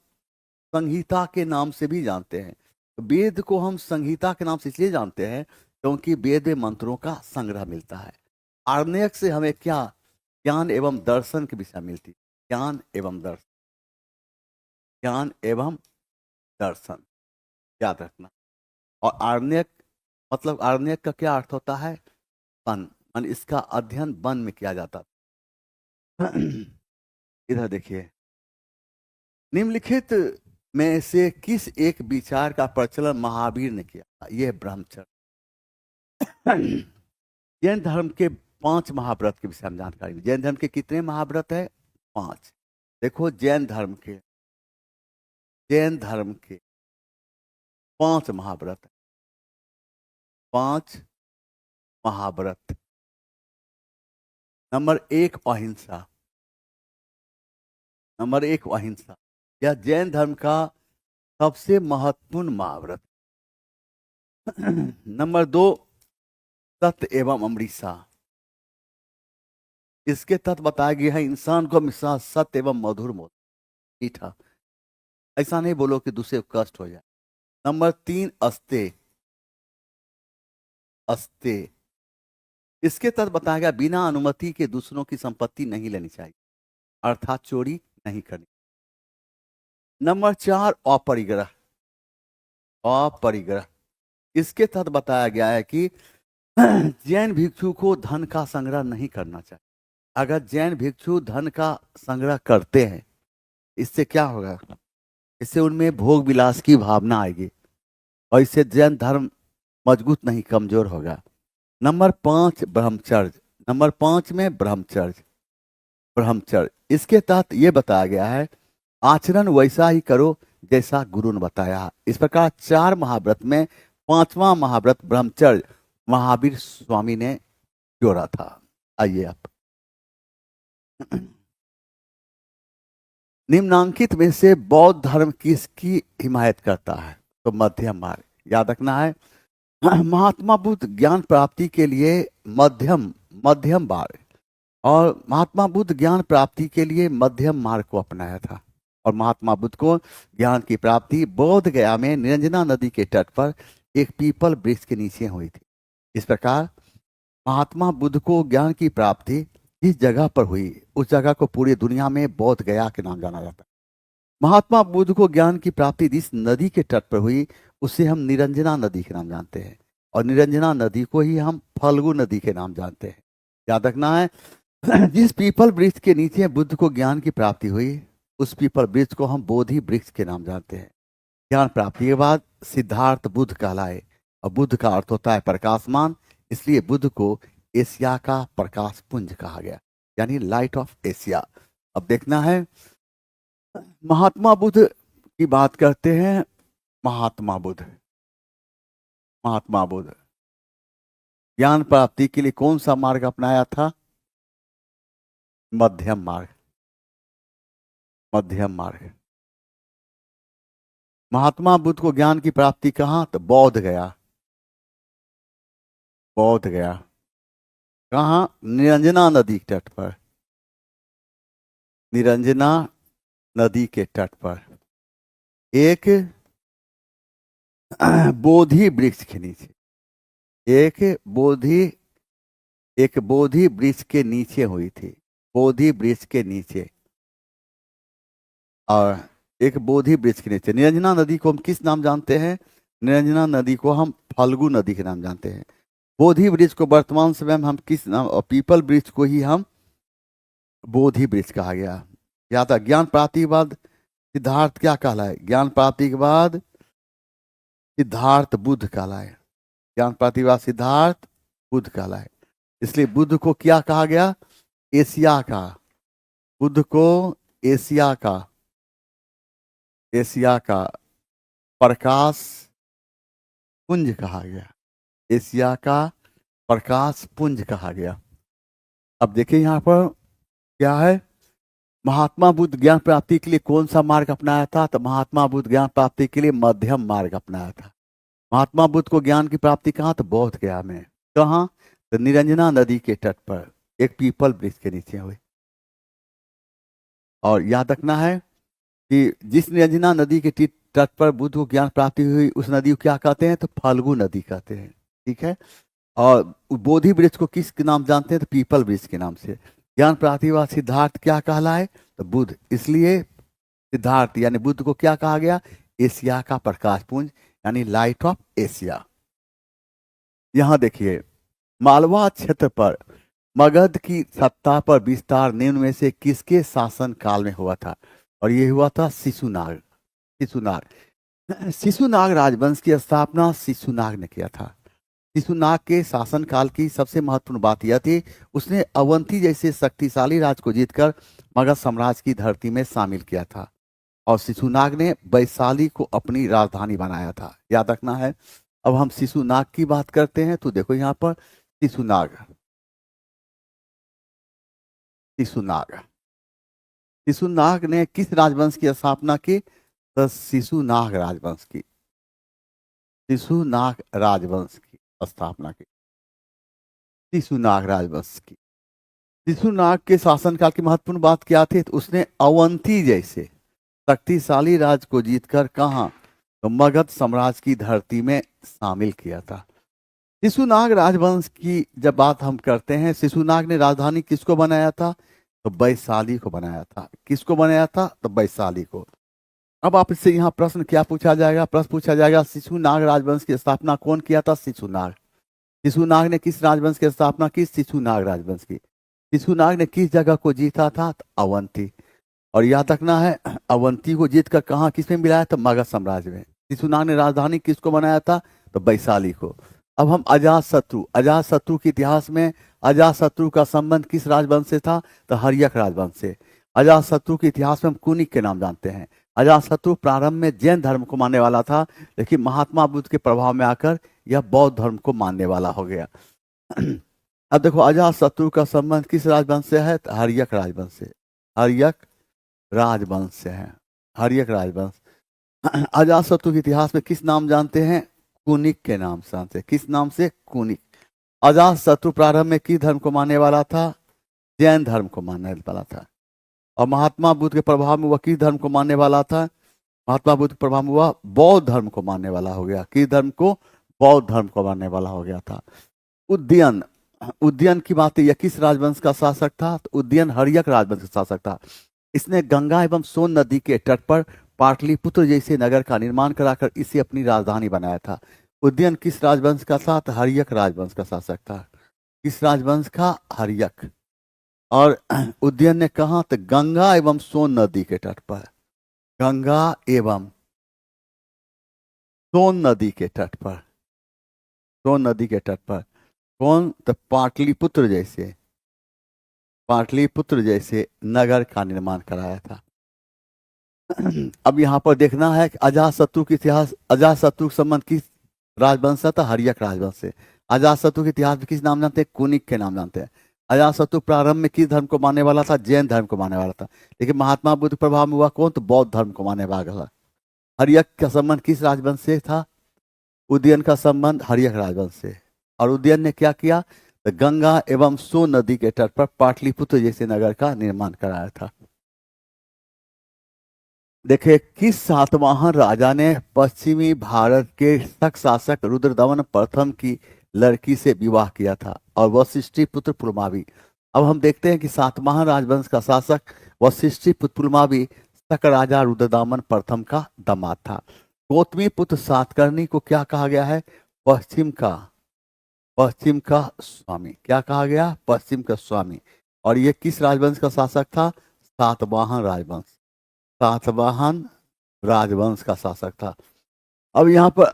संहिता के नाम से भी जानते हैं। वेद को हम संहिता के नाम से इसलिए जानते हैं क्योंकि वेद में मंत्रों का संग्रह मिलता है। आरण्यक से हमें क्या? ज्ञान एवं दर्शन की विषय मिलती है। ज्ञान एवं दर्शन, ज्ञान एवं दर्शन याद रखना। और आरण्यक मतलब, आरण्यक का क्या अर्थ होता है? वन, मान इसका अध्ययन वन में किया जाता था। इधर देखिए, निम्नलिखित में से किस एक विचार का प्रचलन महावीर ने किया? यह ब्रह्मचर्य। जैन धर्म के 5 महाव्रत के विषय में जानकारी। जैन धर्म के कितने महाव्रत है? 5। देखो, जैन धर्म के 5 महाव्रत, 5 महाव्रत। नंबर 1 अहिंसा, नंबर 1 अहिंसा। यह जैन धर्म का सबसे महत्वपूर्ण महाव्रत। नंबर 2 सत्य एवं अमृता। इसके तत्व बताया गया है, इंसान को हमेशा सत्य एवं मधुर मीठा, ऐसा नहीं बोलो कि दूसरे को कष्ट हो जाए। नंबर 3 अस्तेय, अस्तेय। इसके तत्व बताया गया, बिना अनुमति के दूसरों की संपत्ति नहीं लेनी चाहिए, अर्थात चोरी नहीं करनी। नंबर 4 अपरिग्रह, अपरिग्रह। इसके तहत बताया गया है कि जैन भिक्षु को धन का संग्रह नहीं करना चाहिए। अगर जैन भिक्षु धन का संग्रह करते हैं, इससे क्या होगा? इससे उनमें भोग विलास की भावना आएगी और इससे जैन धर्म मजबूत नहीं, कमजोर होगा। नंबर 5 ब्रह्मचर्य। नंबर 5 में ब्रह्मचर्य, ब्रह्मचर्य। इसके तहत यह बताया गया है, आचरण वैसा ही करो जैसा गुरु ने बताया। इस प्रकार 4 महाव्रत में 5वां महाव्रत ब्रह्मचर्य महावीर स्वामी ने जोड़ा था। आइए आप, निम्नांकित में से बौद्ध धर्म किसकी हिमायत करता है? तो मध्यम मार्ग याद रखना है। महात्मा बुद्ध ज्ञान प्राप्ति के लिए मध्यम मार्ग, और महात्मा बुद्ध ज्ञान प्राप्ति के लिए मध्यम मार्ग को अपनाया था। और महात्मा बुद्ध को ज्ञान की प्राप्ति बोध गया में निरंजना नदी के तट पर एक पीपल वृक्ष के नीचे हुई थी। इस प्रकार महात्मा बुद्ध को ज्ञान की प्राप्ति जिस जगह पर हुई, उस जगह को पूरी दुनिया में बोध गया के नाम जाना जाता है। महात्मा बुद्ध को ज्ञान की प्राप्ति जिस नदी के तट पर हुई, उसे हम निरंजना नदी के नाम जानते हैं। और निरंजना नदी को ही हम फल्गु नदी के नाम जानते हैं। याद रखना है, जिस पीपल वृक्ष के नीचे बुद्ध को ज्ञान की प्राप्ति हुई, उस पीपल वृक्ष को हम बोधि वृक्ष के नाम जानते हैं। ज्ञान प्राप्ति के बाद सिद्धार्थ बुद्ध कहलाए। और बुद्ध का अर्थ होता है प्रकाशमान, इसलिए बुद्ध को एशिया का प्रकाश पुंज कहा गया, यानी लाइट ऑफ एशिया। अब देखना है, महात्मा बुद्ध की बात करते हैं। महात्मा बुद्ध, महात्मा बुद्ध ज्ञान प्राप्ति के लिए कौन सा मार्ग अपनाया था? मध्यम मार्ग, मध्यम मार्ग। महात्मा बुद्ध को ज्ञान की प्राप्ति कहाँ? तो बौद्ध गया, बौद्ध गया। कहाँ? निरंजना नदी के तट पर, निरंजना नदी के तट पर एक बोधि वृक्ष के नीचे, एक बोधि वृक्ष के नीचे हुई थी, बोधि वृक्ष के नीचे। और एक बोधि वृक्ष के नीचे। निरंजना नदी को हम किस नाम जानते हैं? निरंजना नदी को हम फल्गु नदी के नाम जानते हैं। बोधि वृक्ष को वर्तमान समय में हम किस नाम? और पीपल वृक्ष को ही हम बोधि वृक्ष कहा गया। या था ज्ञान प्राप्ति के बाद सिद्धार्थ क्या कहलाए? ज्ञान प्राप्ति के बाद सिद्धार्थ बुद्ध कहलाए। ज्ञान प्राप्ति के बाद सिद्धार्थ बुद्ध कहलाए। इसलिए बुद्ध को क्या कहा गया? एशिया का, बुद्ध को एशिया का, एशिया का प्रकाश पुंज कहा गया, एशिया का प्रकाश पुंज कहा गया। अब देखिए यहां पर क्या है, महात्मा बुद्ध ज्ञान प्राप्ति के लिए कौन सा मार्ग अपनाया था? तो महात्मा बुद्ध ज्ञान प्राप्ति के लिए मध्यम मार्ग अपनाया था। महात्मा बुद्ध को ज्ञान की प्राप्ति कहाँ? तो बौद्ध गया में। कहाँ? तो निरंजना नदी के तट पर एक पीपल वृक्ष के नीचे हुए। और याद रखना है कि जिस निरंजना नदी के तट पर बुद्ध को ज्ञान प्राप्ति हुई, उस नदी को क्या कहते हैं? तो फाल्गु नदी कहते हैं। ठीक है। और बोधि वृक्ष को किस के नाम जानते हैं? तो पीपल वृक्ष के नाम से। ज्ञान प्राप्ति के बाद सिद्धार्थ क्या कहलाए? तो बुद्ध। इसलिए सिद्धार्थ यानी बुद्ध को क्या कहा गया? एशिया का प्रकाश पुंज, यानी लाइट ऑफ एशिया। यहां देखिए, मालवा क्षेत्र पर मगध की सत्ता पर विस्तार निम्न में से किसके शासन काल में हुआ था? और ये हुआ था शिशुनाग। शिशुनाग, शिशुनाग राजवंश की स्थापना शिशुनाग ने किया था। शिशुनाग के शासन काल की सबसे महत्वपूर्ण बात यह थी, उसने अवंती जैसे शक्तिशाली राज्य को जीतकर मगध साम्राज्य की धरती में शामिल किया था। और शिशुनाग ने वैशाली को अपनी राजधानी बनाया था। याद रखना है। अब हम शिशुनाग की बात करते हैं, तो देखो यहाँ पर शिशुनाग, शिशुनाग, शिशुनाग ने किस राजवंश की स्थापना की? तो शिशुनाग राजवंश की, शिशुनाग राजवंश की स्थापना की, शिशुनाग राजवंश की। शिशुनाग के शासनकाल की महत्वपूर्ण बात क्या थी? तो उसने अवंती जैसे शक्तिशाली राज्य को जीतकर कहाँ? तो मगध साम्राज्य की धरती में शामिल किया था। शिशुनाग राजवंश की जब बात हम करते हैं, शिशुनाग ने राजधानी किसको बनाया था? तो वैशाली को बनाया था। किसको बनाया था? तो वैशाली को। अब आप इससे यहाँ प्रश्न क्या पूछा जाएगा? प्रश्न पूछा जाएगा शिशुनाग राजवंश की स्थापना कौन किया था? शिशुनाग। शिशुनाग ने किस राजवंश की स्थापना की? शिशुनाग राजवंश की। शिशुनाग ने किस जगह को जीता था? तो अवंती। और याद रखना है, अवंती को जीतकर कहाँ किस में मिलाया? तो मगध साम्राज्य में। शिशुनाग ने राजधानी किसको बनाया था? तो वैशाली को। अब हम अजातशत्रु, अजातशत्रु के इतिहास में अजातशत्रु का संबंध किस राजवंश से था? तो हर्यक राजवंश से। अजातशत्रु के इतिहास में हम कुनिक के नाम जानते हैं। अजातशत्रु प्रारंभ में जैन धर्म को मानने वाला था, लेकिन महात्मा बुद्ध के प्रभाव में आकर यह बौद्ध धर्म को मानने वाला हो गया। अब देखो, अजातशत्रु का संबंध किस राजवंश से है? तो हर्यक राजवंश से, हर्यक राजवंश से है, हर्यक राजवंश। अजातशत्रु के इतिहास में किस नाम जानते हैं? कुनिक के नाम से जानते हैं। किस नाम से? कुनिक। अजातशत्रु प्रारंभ में किस धर्म को मानने वाला था? जैन धर्म को मानने वाला था। और महात्मा बुद्ध के प्रभाव में वह किस धर्म को मानने वाला था? महात्मा बुद्ध के प्रभाव में वह बौद्ध धर्म को मानने वाला हो गया। किस धर्म को? बौद्ध धर्म को मानने वाला हो गया था। उद्यन, उद्यन की बात, यह किस राजवंश का शासक था? तो उद्यन हर्यक राजवंश का शासक था। इसने गंगा एवं सोन नदी के तट पर पाटलिपुत्र जैसे नगर का निर्माण कराकर इसे अपनी राजधानी बनाया था। उद्यन किस राजवंश का था? तो हर्यक राजवंश का शासक था। किस राजवंश का? हर्यक। और उद्यन ने कहा? तो गंगा एवं सोन नदी के तट पर, गंगा एवं सोन नदी के तट पर, सोन नदी के तट पर कौन, तो पाटलिपुत्र जैसे नगर का निर्माण कराया था। अब यहाँ पर देखना है कि अजातशत्रु के इतिहास, अजातशत्रु के संबंध किस राजवंश से था, हर्यक राजवंश से। अजातशत्रु के इतिहास में किस नाम जानते हैं, कुनिक के नाम जानते हैं। अजातशत्रु प्रारंभ में किस धर्म को मानने वाला था, जैन धर्म को मानने वाला था। लेकिन महात्मा बुद्ध प्रभाव में हुआ कौन, तो बौद्ध धर्म को मानने वाला था। हर्यक का संबंध किस राजवंश से था, उदयन का संबंध हर्यक राजवंश से। और उदयन ने क्या किया, तो गंगा एवं सोन नदी के तट पर पाटलिपुत्र जैसे नगर का निर्माण कराया था। देखिए, किस सातवाहन राजा ने पश्चिमी भारत के शक शासक रुद्रदमन प्रथम की लड़की से विवाह किया था, और वशिष्ठी पुत्र पुलमावी। अब हम देखते हैं कि सातवाहन राजवंश का शासक वशिष्ठी पुत्र पुलमावी शक राजा रुद्रदमन प्रथम का दामाद था। गौतमी पुत्र सातकर्णी को क्या कहा गया है, पश्चिम का स्वामी। क्या कहा गया, पश्चिम का स्वामी। और ये किस राजवंश का शासक था, सातवाहन राजवंश, सातवाहन राजवंश का शासक था। अब यहाँ पर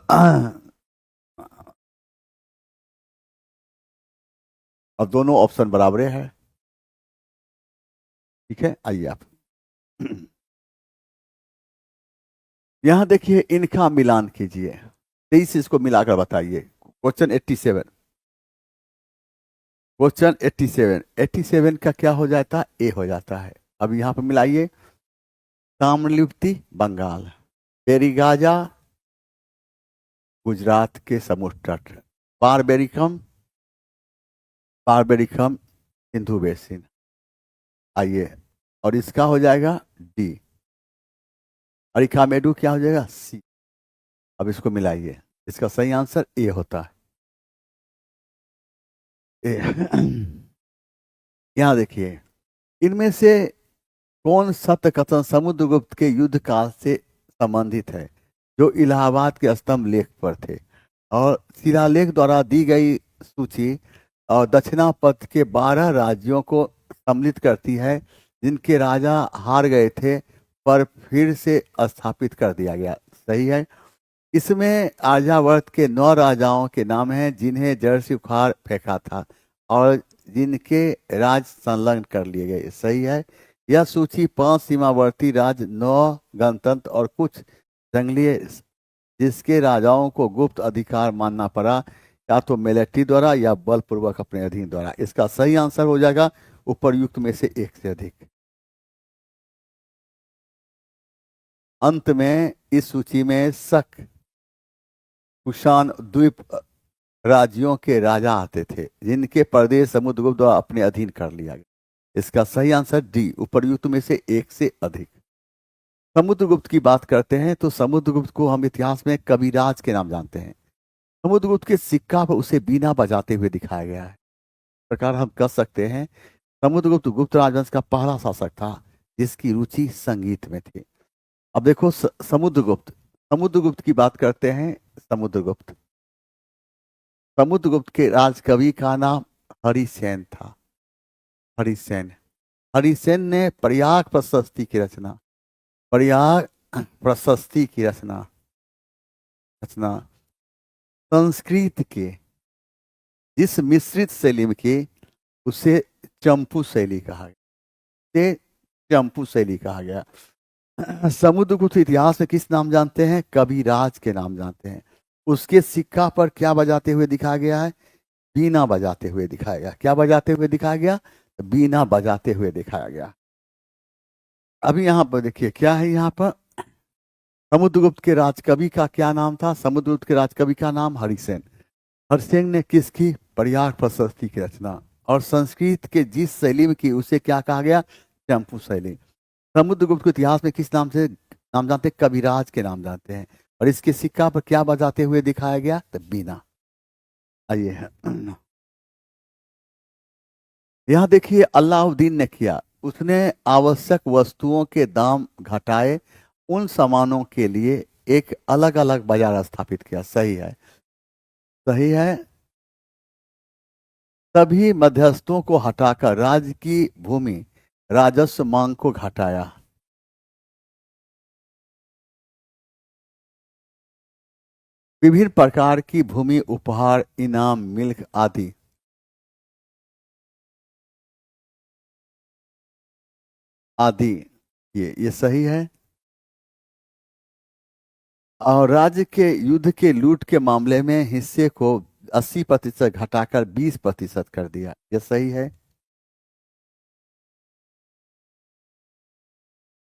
अब दोनों ऑप्शन बराबर है, ठीक है। आइए आप यहां देखिए, इनका मिलान कीजिए, 23 इसको मिलाकर बताइए। क्वेश्चन 87, क्वेश्चन 87, 87 का क्या हो जाता है, ए हो जाता है। अब यहाँ पर मिलाइए, ताम्रलिप्ति बंगाल, बेरीगाजा गुजरात के समुद्र तट, बारबेरिकम, बारबेरिकम सिंधु बेसिन। आइए, और इसका हो जाएगा डी, अरिकामेडू क्या हो जाएगा, सी। अब इसको मिलाइए, इसका सही आंसर ए होता है। यहाँ देखिए, इनमें से कौन सत्य कथन समुद्रगुप्त के युद्ध काल से संबंधित है, जो इलाहाबाद के स्तंभ लेख पर थे। और शिलालेख द्वारा दी गई सूची और दक्षिणापथ के 12 राज्यों को सम्मिलित करती है, जिनके राजा हार गए थे पर फिर से स्थापित कर दिया गया। सही है। इसमें आर्यावर्त के 9 राजाओं के नाम हैं, जिन्हें जड़ से उखाड़ फेंका था और जिनके राज संलग्न कर लिए गए। सही है। यह सूची 5 सीमावर्ती राज्य, 9 गणतंत्र और कुछ जंगली, जिसके राजाओं को गुप्त अधिकार मानना पड़ा, या तो मिलिट्री द्वारा या बलपूर्वक अपने अधीन द्वारा। इसका सही आंसर हो जाएगा उपरयुक्त में से एक से अधिक। अंत में इस सूची में शक, कुषाण द्वीप राज्यों के राजा आते थे, जिनके प्रदेश समुद्रगुप्त द्वारा अपने अधीन कर लिया गया। इसका सही आंसर डी, उपर्युक्त में से एक से अधिक। समुद्रगुप्त की बात करते हैं तो समुद्रगुप्त को हम इतिहास में कविराज के नाम जानते हैं। समुद्रगुप्त के सिक्का पर उसे बीना बजाते हुए दिखाया गया है। इस प्रकार हम कह सकते हैं समुद्रगुप्त गुप्त राजवंश का पहला शासक था जिसकी रुचि संगीत में थी। अब देखो, समुद्रगुप्त, समुद्रगुप्त की बात करते हैं। समुद्रगुप्त, समुद्रगुप्त के राजकवि का नाम हरिसेन था। हरिसेन, हरिसेन ने प्रयाग प्रशस्ति की रचना, प्रयाग प्रशस्ति की रचना रचना संस्कृत के जिस मिश्रित शैली में की, उसे चंपू शैली कहा गया, उसे चंपू शैली कहा गया। समुद्रगुप्त इतिहास में किस नाम जानते हैं, कविराज के नाम जानते हैं। उसके सिक्का पर क्या बजाते हुए दिखाया गया है, बीना बजाते हुए दिखाया गया। क्या बजाते हुए दिखाया गया, बीना बजाते हुए दिखाया गया। अभी यहाँ पर देखिए क्या है, यहाँ पर समुद्रगुप्त के राजकवि का क्या नाम था, समुद्रगुप्त के राजकवि का नाम हरिसेन। हरिसेन ने किसकी, प्रयाग प्रशस्ति की रचना, और संस्कृत के जिस शैली में की उसे क्या कहा गया, चंपू शैली। समुद्रगुप्त को इतिहास में किस नाम से नाम जानते हैं, कविराज के नाम जानते हैं। और इसके सिक्का पर क्या बजाते हुए दिखाया गया, तो बीना। आइए यहाँ देखिए, अलाउद्दीन ने किया, उसने आवश्यक वस्तुओं के दाम घटाए, उन सामानों के लिए एक अलग अलग बाजार स्थापित किया। सही है, सही है। सभी मध्यस्थों को हटाकर राज्य की भूमि राजस्व मांग को घटाया। विभिन्न प्रकार की भूमि, उपहार, इनाम, मिल्क आदि। आदि, ये सही है। और राज्य के युद्ध के लूट के मामले में हिस्से को 80% घटाकर 20% कर दिया, यह सही है।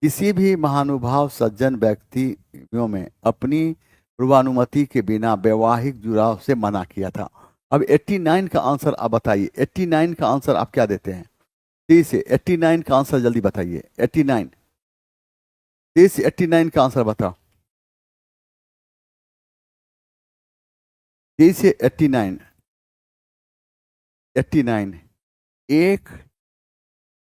किसी भी महानुभाव सज्जन व्यक्तियों में अपनी पूर्वानुमति के बिना वैवाहिक जुड़ाव से मना किया था। अब 89 का आंसर आप बताइए, 89 का आंसर आप क्या देते हैं? 30 से 89 का आंसर जल्दी बताइए। 89, 30 से 89 का आंसर बताओ। 30 से 89, 89, एक,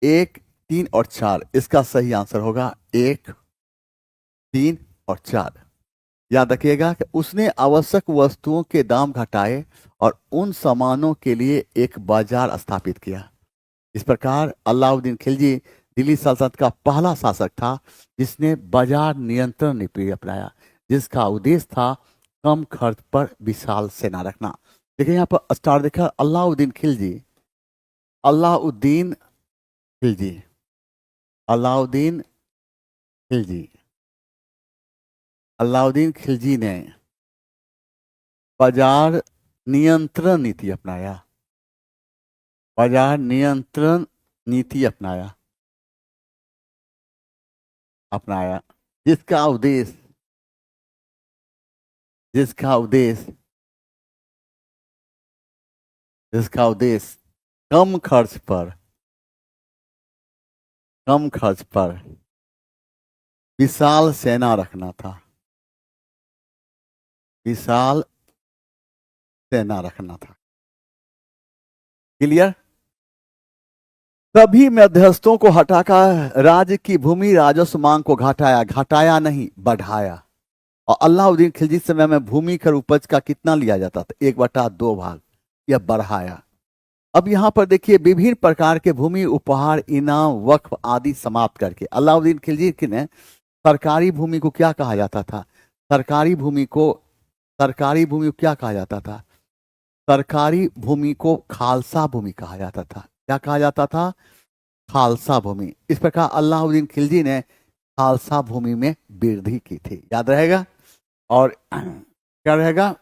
एक, 3 और 4, इसका सही आंसर होगा 1, 3 और 4। याद रखिएगा कि उसने आवश्यक वस्तुओं के दाम घटाए और उन सामानों के लिए एक बाजार स्थापित किया। इस प्रकार अलाउद्दीन खिलजी दिल्ली सल्तनत का पहला शासक था जिसने बाजार नियंत्रण नीति अपनाया, जिसका उद्देश्य था कम खर्च पर विशाल सेना रखना। देखिए यहाँ पर स्टार देखा, अलाउद्दीन खिलजी, अलाउद्दीन खिलजी, अलाउद्दीन खिलजी, अलाउद्दीन खिलजी ने बाजार नियंत्रण नीति अपनाया, बाजार नियंत्रण नीति अपनाया, अपनाया, जिसका उद्देश्य, जिसका उद्देश्य, जिसका उद्देश्य कम खर्च पर, कम खर्च पर विशाल सेना रखना था, विशाल सेना रखना था। क्लियर? सभी मध्यस्थों को हटाकर राज्य की भूमि राजस्व मांग को घटाया, घटाया नहीं बढ़ाया। और अलाउद्दीन खिलजी समय में भूमि कर उपज का कितना लिया जाता था? 1/2 भाग, यह बढ़ाया। अब यहां पर देखिए विभिन्न प्रकार के भूमि, उपहार, इनाम, वक्फ आदि समाप्त करके अलाउद्दीन खिलजी ने सरकारी भूमि को क्या कहा जाता था? सरकारी भूमि को, सरकारी भूमि को क्या कहा जाता था? सरकारी भूमि को खालसा भूमि कहा जाता था। क्या कहा जाता था? खालसा भूमि। इस प्रकार अलाउद्दीन खिलजी ने खालसा भूमि में वृद्धि की थी, याद रहेगा। और क्या रहेगा?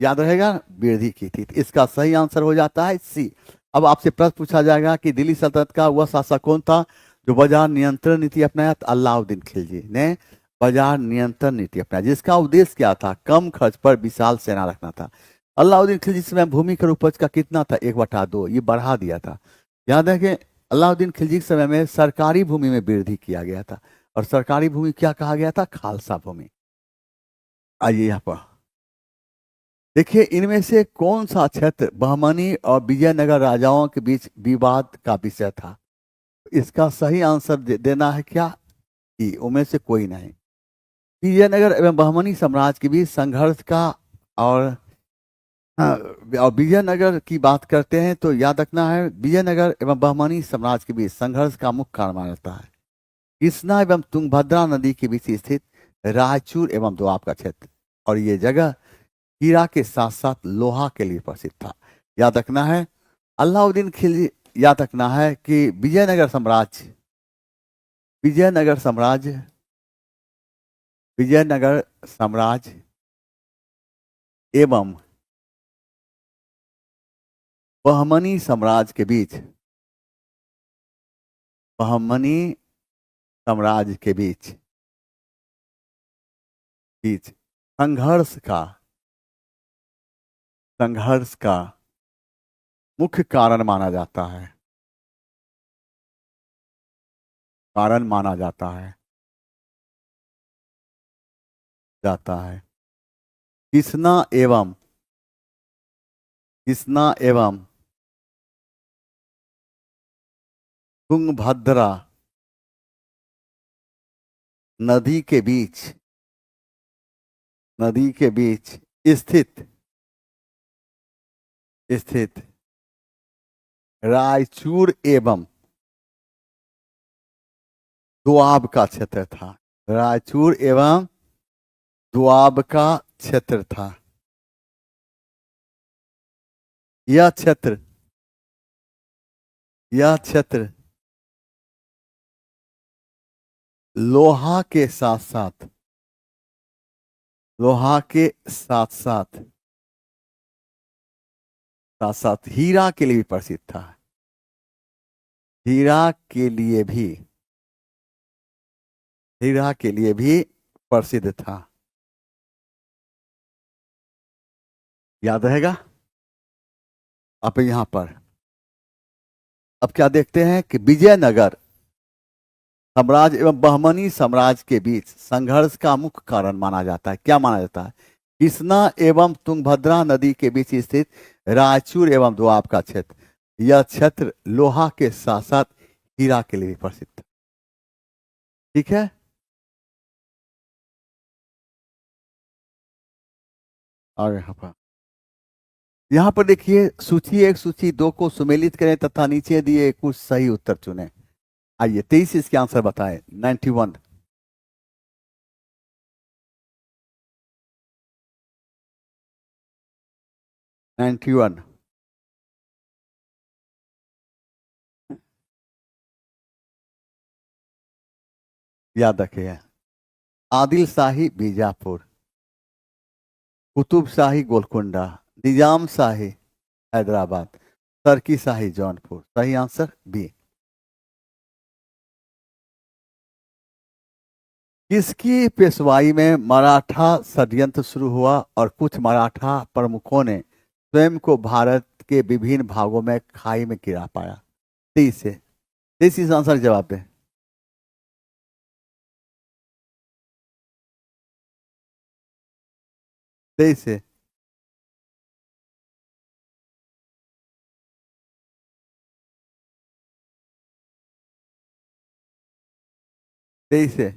याद रहेगा, वृद्धि की थी। इसका सही आंसर हो जाता है सी। अब आपसे प्रश्न पूछा जाएगा कि दिल्ली सल्तनत का वह शासक कौन था जो बाजार नियंत्रण नीति अपनाया? तो अलाउद्दीन खिलजी ने बाजार नियंत्रण नीति अपनाया, जिसका उद्देश्य क्या था? कम खर्च पर विशाल सेना रखना था। अलाउद्दीन खिलजी समय भूमि कर उपज का कितना था? 1/2, ये बढ़ा दिया था। याद है कि अलाउद्दीन खिलजी के समय में सरकारी भूमि में वृद्धि किया गया था, और सरकारी भूमि क्या कहा गया था? खालसा भूमि। आइए यहाँ पर देखिए, इनमें से कौन सा क्षेत्र बहमनी और विजयनगर राजाओं के बीच विवाद का विषय था? इसका सही आंसर देना है क्या? ई, उनमें से कोई नहीं। विजयनगर एवं बहमनी साम्राज्य के बीच संघर्ष का, और और विजयनगर की बात करते हैं तो याद रखना है विजयनगर एवं बहमनी साम्राज्य के बीच संघर्ष का मुख्य कारण माना जाता है कृष्णा एवं तुंगभद्रा नदी के बीच स्थित रायचूर एवं दोआब का क्षेत्र। और ये जगह हीरा के साथ साथ लोहा के लिए प्रसिद्ध था। याद रखना है अलाउद्दीन खिलजी, याद रखना है कि विजयनगर साम्राज्य, विजयनगर साम्राज्य, विजयनगर साम्राज्य एवं बहमनी साम्राज्य के बीच, बहमनी साम्राज्य के बीच बीच संघर्ष का, संघर्ष का मुख्य कारण माना जाता है, कारण माना जाता है, जाता है कृष्णा एवं, कृष्णा एवं तुंगभद्रा नदी के बीच, नदी के बीच स्थित, स्थित रायचूर एवं दोआब का क्षेत्र था। रायचूर एवं दोआब का क्षेत्र था। यह क्षेत्र, यह क्षेत्र लोहा के साथ साथ, लोहा के साथ साथ साथ साथ हीरा के लिए भी प्रसिद्ध था। हीरा के लिए भी, हीरा के लिए भी प्रसिद्ध था। याद रहेगा। अब यहां पर अब क्या देखते हैं कि विजयनगर साम्राज्य एवं बहमनी साम्राज्य के बीच संघर्ष का मुख्य कारण माना जाता है। क्या माना जाता है? कृष्णा एवं तुंगभद्रा नदी के बीच स्थित रायचूर एवं दोआब का क्षेत्र। यह क्षेत्र लोहा के साथ साथ हीरा के लिए भी प्रसिद्ध है। ठीक है। और यहाँ पर देखिए सूची 1 सूची 2 को सुमेलित करें तथा नीचे दिए कुछ सही उत्तर चुनें। आइए 23 इसके आंसर बताएं। 91, 91 याद रखिए। आदिल शाही बीजापुर, कुतुब शाही गोलकुंडा, निजाम शाही हैदराबाद, तरकी शाही जौनपुर। सही आंसर बी। किसकी पेशवाई में मराठा षड्यंत्र शुरू हुआ और कुछ मराठा प्रमुखों ने स्वयं को भारत के विभिन्न भागों में खाई में गिरा पाया? 23 से 23 इस आंसर का जवाब दें। 23 से, 23 से।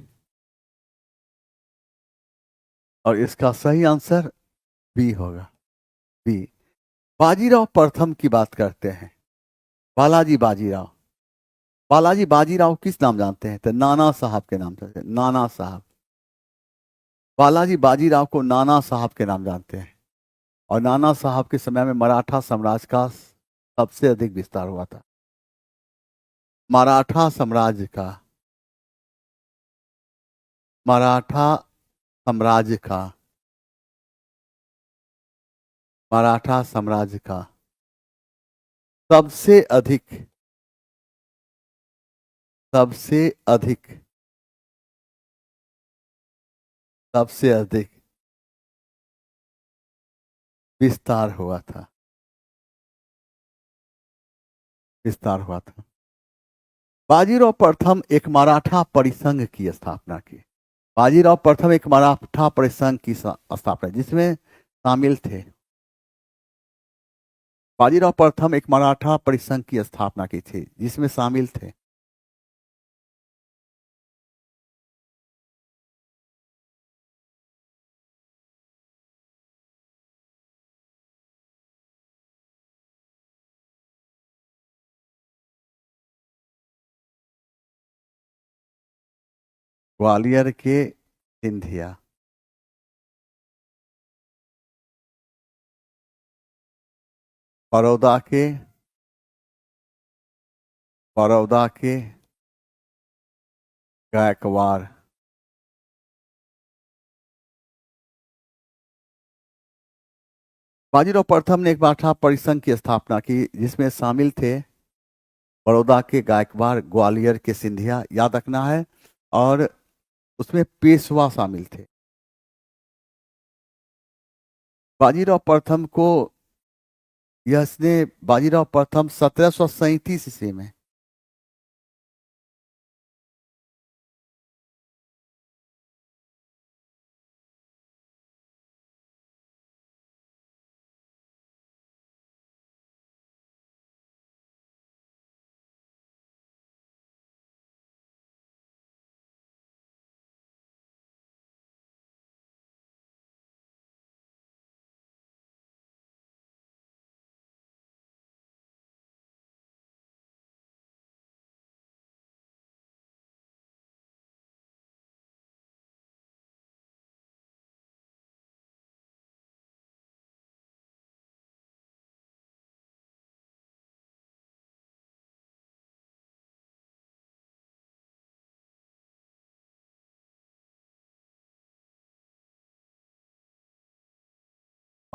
और इसका सही आंसर बी होगा, बी। बाजीराव प्रथम की बात करते हैं। बालाजी बाजीराव, बालाजी बाजीराव किस नाम जानते हैं? तो नाना साहब के नाम से, नाना साहब। बालाजी बाजीराव को नाना साहब के नाम जानते हैं। और नाना साहब के समय में मराठा साम्राज्य का सबसे अधिक विस्तार हुआ था। मराठा साम्राज्य का, मराठा साम्राज्य का, मराठा साम्राज्य का सबसे अधिक, सबसे अधिक, सबसे अधिक विस्तार हुआ था, विस्तार हुआ था। बाजीराव प्रथम एक मराठा परिसंघ की स्थापना की। बाजीराव प्रथम एक मराठा परिसंघ की स्थापना जिसमें शामिल थे। बाजीराव प्रथम एक मराठा परिसंघ की स्थापना की थी जिसमें शामिल थे। ग्वालियर के सिंधिया, बड़ौदा के, बड़ौदा के गायकवाड़। बाजीराव प्रथम ने एक मराठा परिसंघ की स्थापना की जिसमें शामिल थे बड़ौदा के गायकवाड़, ग्वालियर के सिंधिया, याद रखना है। और उसमें पेशवा शामिल थे। बाजीराव प्रथम को, इसने बाजीराव प्रथम 1737 ईस्वी में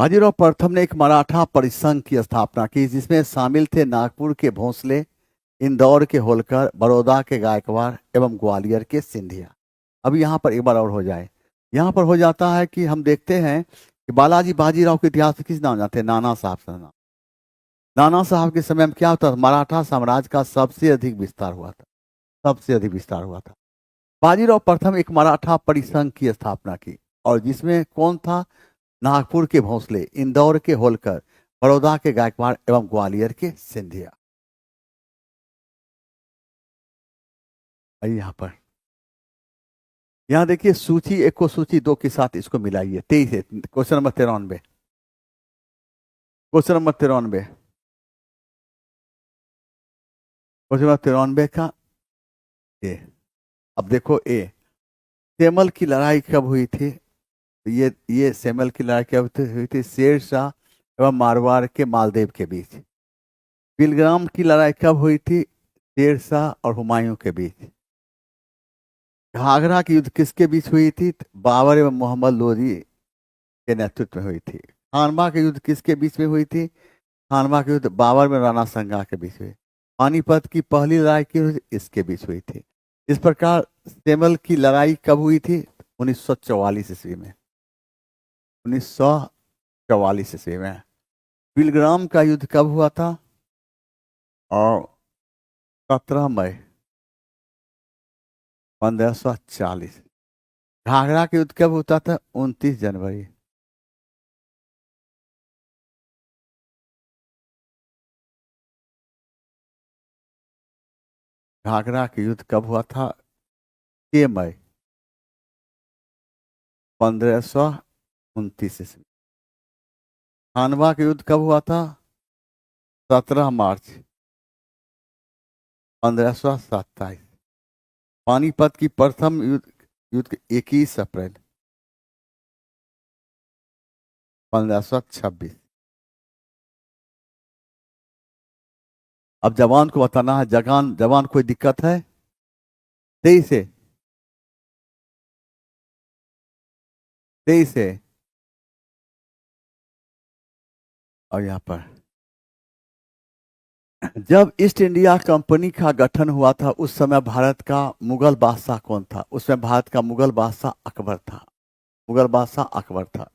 बाजीराव प्रथम ने एक मराठा परिसंघ की स्थापना की, जिसमें शामिल थे नागपुर के भोंसले, इंदौर के होलकर, बड़ौदा के गायकवाड़ एवं ग्वालियर के सिंधिया। अब यहाँ पर एक बार और हो जाए, यहाँ पर हो जाता है कि हम देखते हैं कि बालाजी बाजीराव के इतिहास में किस नाम जानते हैं? नाना साहब से नाम। नाना साहब के समय में क्या होता था? मराठा साम्राज्य का सबसे अधिक विस्तार हुआ था, सबसे अधिक विस्तार हुआ था। बाजीराव प्रथम एक मराठा परिसंघ की स्थापना की, और जिसमें कौन था? नागपुर के भोंसले, इंदौर के होलकर, बड़ौदा के गायकवाड़ एवं ग्वालियर के सिंधिया। आइए यहाँ पर, यहाँ देखिए सूची 1 को सूची 2 के साथ इसको मिलाइए। 23 question number 93, question number 93, question number 93 का ए। अब देखो ए, सेमल की लड़ाई कब हुई थी? ये सेमल की लड़ाई कब हुई थी? शेर शाह एवं मारवाड़ के मालदेव के बीच। बिलग्राम की लड़ाई कब हुई थी? शेर शाह और हुमायूं के बीच। घाघरा की युद्ध किसके बीच हुई थी? बाबर एवं मोहम्मद लोधी के नेतृत्व में हुई थी। खानवा के युद्ध किसके बीच में हुई थी? खानवा के युद्ध बाबर में राणा संगा के बीच हुई। पानीपत की पहली लड़ाई की हुई, इसके बीच हुई थी। इस प्रकार सेमल की लड़ाई कब हुई थी? 1944 ईस्वी में, 1944 ईस्वी में। बिलग्राम का युद्ध कब हुआ था? और 17 मई 1540। घाघरा के युद्ध कब होता था? 29 जनवरी। घाघरा के युद्ध कब हुआ था? 6 मई 1529 ईस्वी। खानवा का युद्ध कब हुआ था? 17 मार्च 1527। पानीपत की प्रथम युद्ध 21 अप्रैल 1526। अब जवान को बताना है, जवान कोई दिक्कत है? 23 है, 23 है। और यहाँ पर जब ईस्ट इंडिया कंपनी का गठन हुआ था, उस समय भारत का मुगल बादशाह कौन था? उसमें भारत का मुगल बादशाह अकबर था, मुगल बादशाह अकबर था।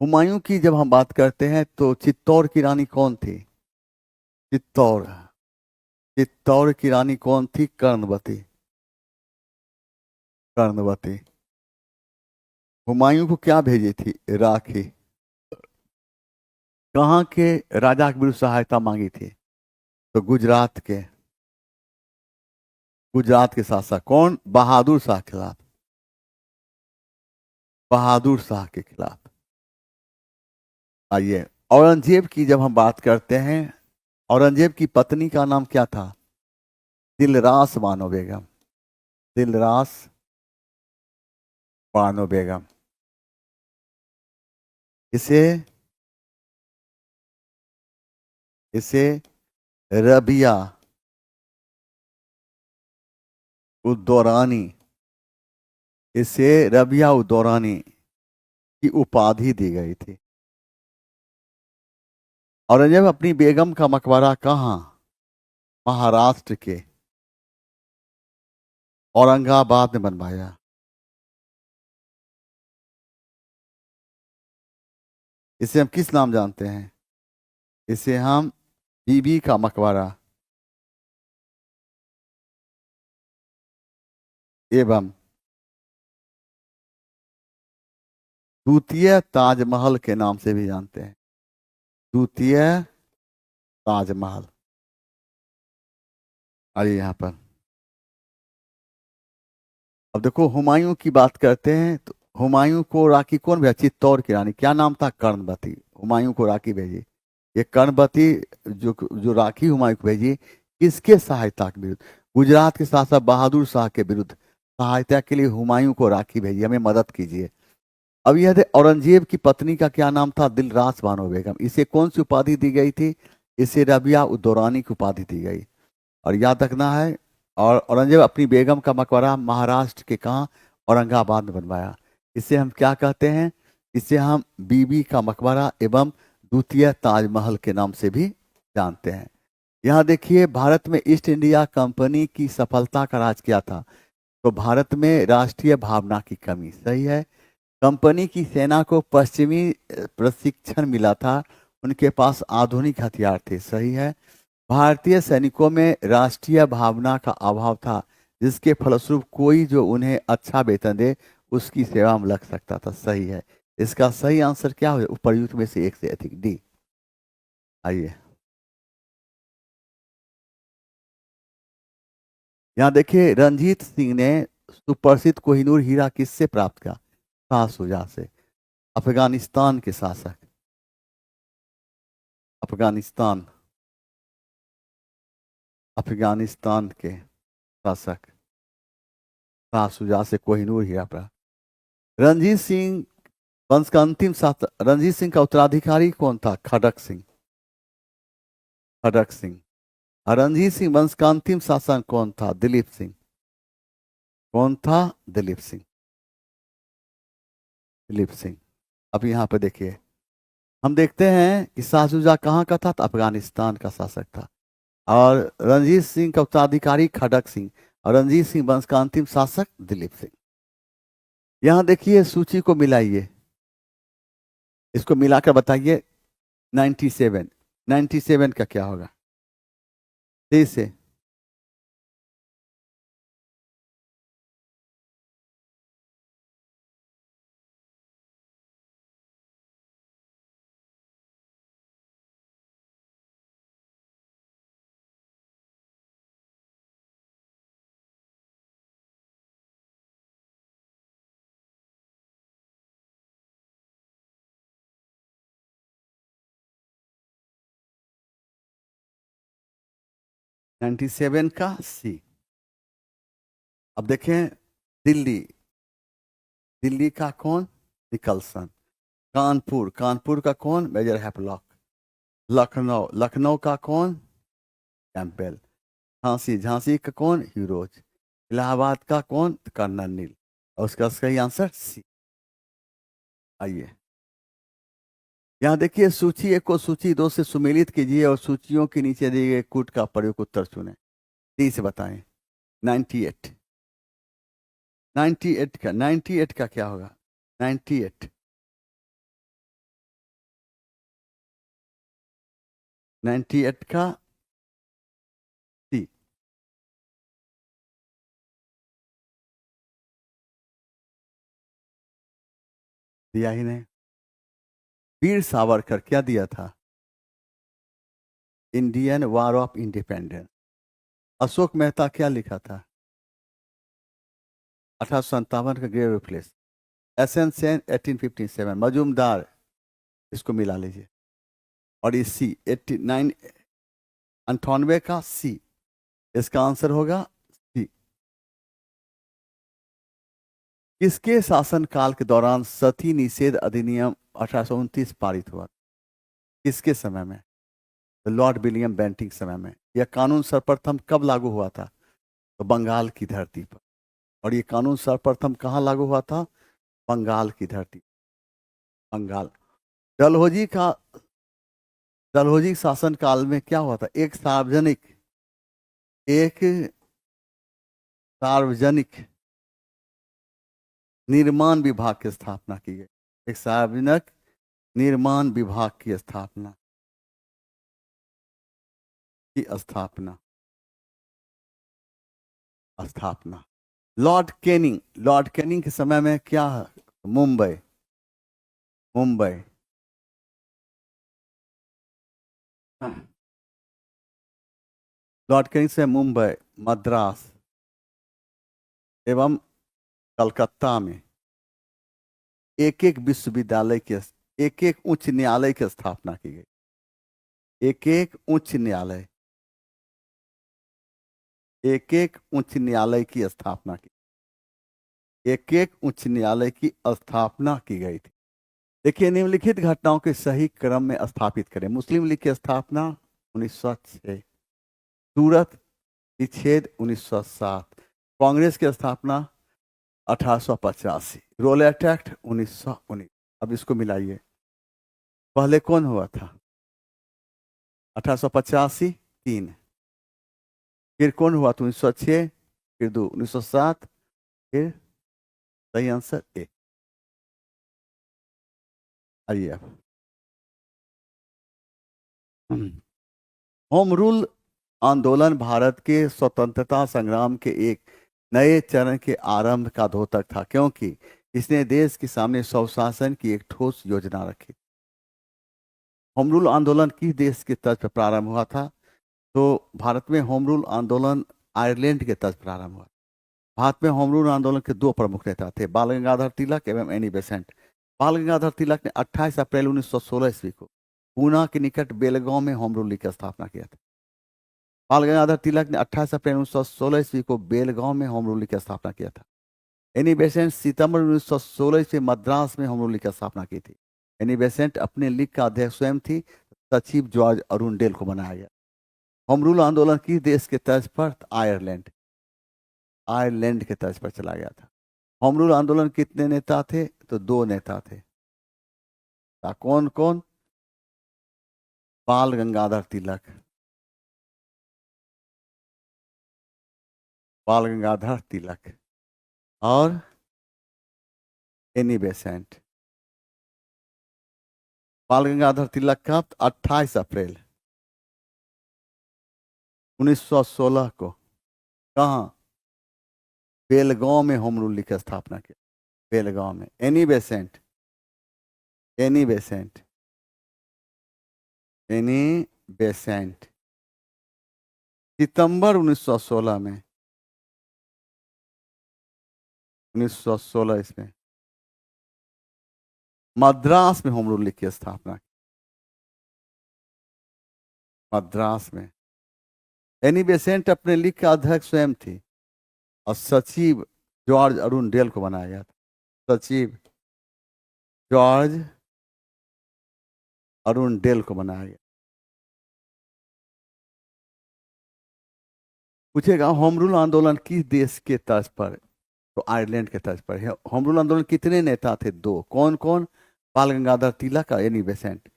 हुमायूं की जब हम बात करते हैं तो चित्तौड़ की रानी कौन थी? चित्तौड़, चित्तौड़ की रानी कौन थी? कर्णवती, कर्णवती। हुमायूं को क्या भेजी थी? राखी। कहाँ के राजा के विरुद्ध सहायता मांगी थी? तो गुजरात के, गुजरात के शासक कौन? बहादुर शाह के खिलाफ, बहादुर शाह के खिलाफ। आइए, औरंगजेब की जब हम बात करते हैं, औरंगजेब की पत्नी का नाम क्या था? दिलरास बानो बेगम, दिलरास बानो बेगम। इसे इसे रबिया उद्दौरानी, इसे रबिया उद्दौरानी की उपाधि दी गई थी। औरंगजेब अपनी बेगम का मकबरा कहाँ? महाराष्ट्र के औरंगाबाद में बनवाया। इसे हम किस नाम जानते हैं? इसे हम बीबी का मकबरा एवं द्वितीय ताजमहल के नाम से भी जानते हैं। द्वितीय ताजमहल। आइए यहाँ पर, अब देखो हुमायूं की बात करते हैं तो हुमायूं को राखी कौन भेजा? चित्तौड़ की रानी, क्या नाम था? कर्णवती। हुमायूं को राखी भेजी। ये कर्णवती जो जो राखी हुमायूं को भेजी, किसके सहायता के विरुद्ध? गुजरात के शासक बहादुर शाह के विरुद्ध सहायता के लिए हुमायूं को राखी भेजी, हमें मदद कीजिए। अब यह औरंगजेब की पत्नी का क्या नाम था? दिलरास बानो बेगम। इसे कौन सी उपाधि दी गई थी? इसे रबिया उद्दौरानी की उपाधि दी गई। और याद रखना है, और औरंगजेब अपनी बेगम का मकबरा महाराष्ट्र के कहाँ? औरंगाबाद में बनवाया। इसे हम क्या कहते हैं? इसे हम बीबी का मकबरा एवं द्वितीय ताजमहल के नाम से भी जानते हैं। यहाँ देखिए, भारत में ईस्ट इंडिया कंपनी की सफलता का राज क्या था? तो भारत में राष्ट्रीय भावना की कमी। सही है। कंपनी की सेना को पश्चिमी प्रशिक्षण मिला था, उनके पास आधुनिक हथियार थे। सही है। भारतीय सैनिकों में राष्ट्रीय भावना का अभाव था, जिसके फलस्वरूप कोई जो उन्हें अच्छा वेतन दे उसकी सेवा में लग सकता था। सही है। इसका सही आंसर क्या हो? उपर्युक्त में से एक से अधिक, डी। आइए, यहाँ देखिए, रंजीत सिंह ने सुप्रसिद्ध कोहिनूर हीरा किससे प्राप्त किया? शाह शुजा से। अफगानिस्तान के शासक, अफगानिस्तान अफगानिस्तान के शासक शाह शुजा से कोहिनूर हीरा प्राप्त। रंजीत सिंह वंश का अंतिम शासक, रंजीत सिंह का उत्तराधिकारी कौन था? खड़क सिंह। खड़क सिंह। और रंजीत सिंह वंश का अंतिम शासक कौन था? दिलीप सिंह। कौन था? दिलीप सिंह। दिलीप सिंह। अब यहाँ पे देखिए, हम देखते हैं कि शाह शुजा कहाँ का था? तो अफगानिस्तान का शासक था। और रणजीत सिंह का उत्तराधिकारी खड़क सिंह, और रणजीत सिंह वंश का अंतिम शासक दिलीप सिंह। यहां देखिए, सूची को मिलाइए, इसको मिलाकर बताइए। 97, 97 का क्या होगा? 3 से। नाइन्टी सेवन का सी। अब देखें, दिल्ली, दिल्ली का कौन? निकलसन। कानपुर, कानपुर का कौन? मेजर हैपलॉक। लखनऊ, लखनऊ का कौन? कैंपबेल। झांसी, झांसी का कौन? हीरोज। इलाहाबाद का कौन? कर्नल नील। और उसका सही आंसर सी। आइए, यहाँ देखिए, सूची 1 को सूची 2 से सुमेलित कीजिए और सूचियों के नीचे दिए गए कूट का प्रयोग उत्तर चुनें। 30 बताएं। 98, 98 का, 98 का क्या होगा? 98, 98 का सी। दिया ही नहीं। वीर सावरकर क्या दिया था? Indian war of independence. Ashok Mehta क्या लिखा था? 1857 का great replace. S N Sen 1857। Majumdar, इसको मिला लीजिए। और ये सी 89, 98 का सी। इसका आंसर होगा सी। किसके शासनकाल के दौरान सती निषेध अधिनियम 1829 पारित हुआ? किसके समय में? तो लॉर्ड विलियम बेंटिंग समय में। यह कानून सर्वप्रथम कब लागू हुआ था? तो बंगाल की धरती पर। और ये कानून सर्वप्रथम कहाँ लागू हुआ था? बंगाल की धरती, बंगाल। डलहौजी का, डलहौजी शासन काल में क्या हुआ था? एक सार्वजनिक निर्माण विभाग की स्थापना की गई। एक सार्वजनिक निर्माण विभाग की स्थापना स्थापना। लॉर्ड कैनिंग, लॉर्ड कैनिंग के समय में क्या है? मुंबई, मुंबई। लॉर्ड कैनिंग से मुंबई, मद्रास एवं कलकत्ता में एक एक विश्वविद्यालय के, एक एक उच्च न्यायालय की स्थापना की गई। एक एक उच्च न्यायालय, एक एक उच्च न्यायालय की स्थापना की, एक एक उच्च न्यायालय की स्थापना की गई थी। देखिए, निम्नलिखित घटनाओं के सही क्रम में स्थापित करें। मुस्लिम लीग की स्थापना 1906, सूरत विच्छेद 1907, कांग्रेस की स्थापना 1885, रोलेट एक्ट 1919। अब इसको मिलाइए। पहले कौन हुआ था? 1885 3। फिर कौन हुआ था? 1906। फिर 2 1907। फिर सही आंसर ए। आइए अब होम रूल आंदोलन भारत के स्वतंत्रता संग्राम के एक नए चरण के आरंभ का द्योतक था, क्योंकि इसने देश के सामने स्वशासन की एक ठोस योजना रखी। होम रूल आंदोलन किस देश के तर्ज पर प्रारंभ हुआ था? तो भारत में होम रूल आंदोलन आयरलैंड के तर्ज पर प्रारंभ हुआ। भारत में होम रूल आंदोलन के दो प्रमुख नेता थे, बाल गंगाधर तिलक एवं एनी बेसेंट। बाल गंगाधर तिलक ने 28 अप्रैल 1916 ईस्वी को पूना के निकट बेलगांव में होम रूल लीग की स्थापना किया था। बाल गंगाधर तिलक ने 28 अप्रैल 1916 ईस्वी को बेलगांव में होम रूल लीग की स्थापना किया था। एनी बेसेंट सितंबर 1916 ईस्वी मद्रास में होम रूल लीग की स्थापना की थी। एनी बेसेंट अपने लीग का अध्यक्ष स्वयं थी। सचिव जॉर्ज अरुणडेल को बनाया गया। होम रूल आंदोलन किस देश के तर्ज पर? आयरलैंड। आयरलैंड के तर्ज पर चला गया था। होम रूल आंदोलन कितने नेता थे? तो 2 नेता थे। कौन कौन? बाल गंगाधर तिलक, बाल गंगाधर तिलक और एनी बेसेंट। बाल गंगाधर तिलक का 28 अप्रैल 1916 को कहाँ? बेलगांव में होम रूल लीग की स्थापना की। बेलगांव में। Annie Besant, Annie Besant, Annie Besant सितंबर 1916 में, 1916 इसमें मद्रास में होम रूल लीग की स्थापना की। मद्रास में। एनी बेसेंट अपने लीग का अध्यक्ष स्वयं थी और सचिव जॉर्ज अरुणडेल को बनाया गया था। सचिव जॉर्ज अरुणडेल को बनाया गया। पूछेगा होम रूल आंदोलन किस देश के तर्ज पर? तो आयरलैंड के तर्ज पर है। होम रूल आंदोलन कितने नेता थे? 2। कौन कौन? बाल गंगाधर तिलक और एनी बेसेंट।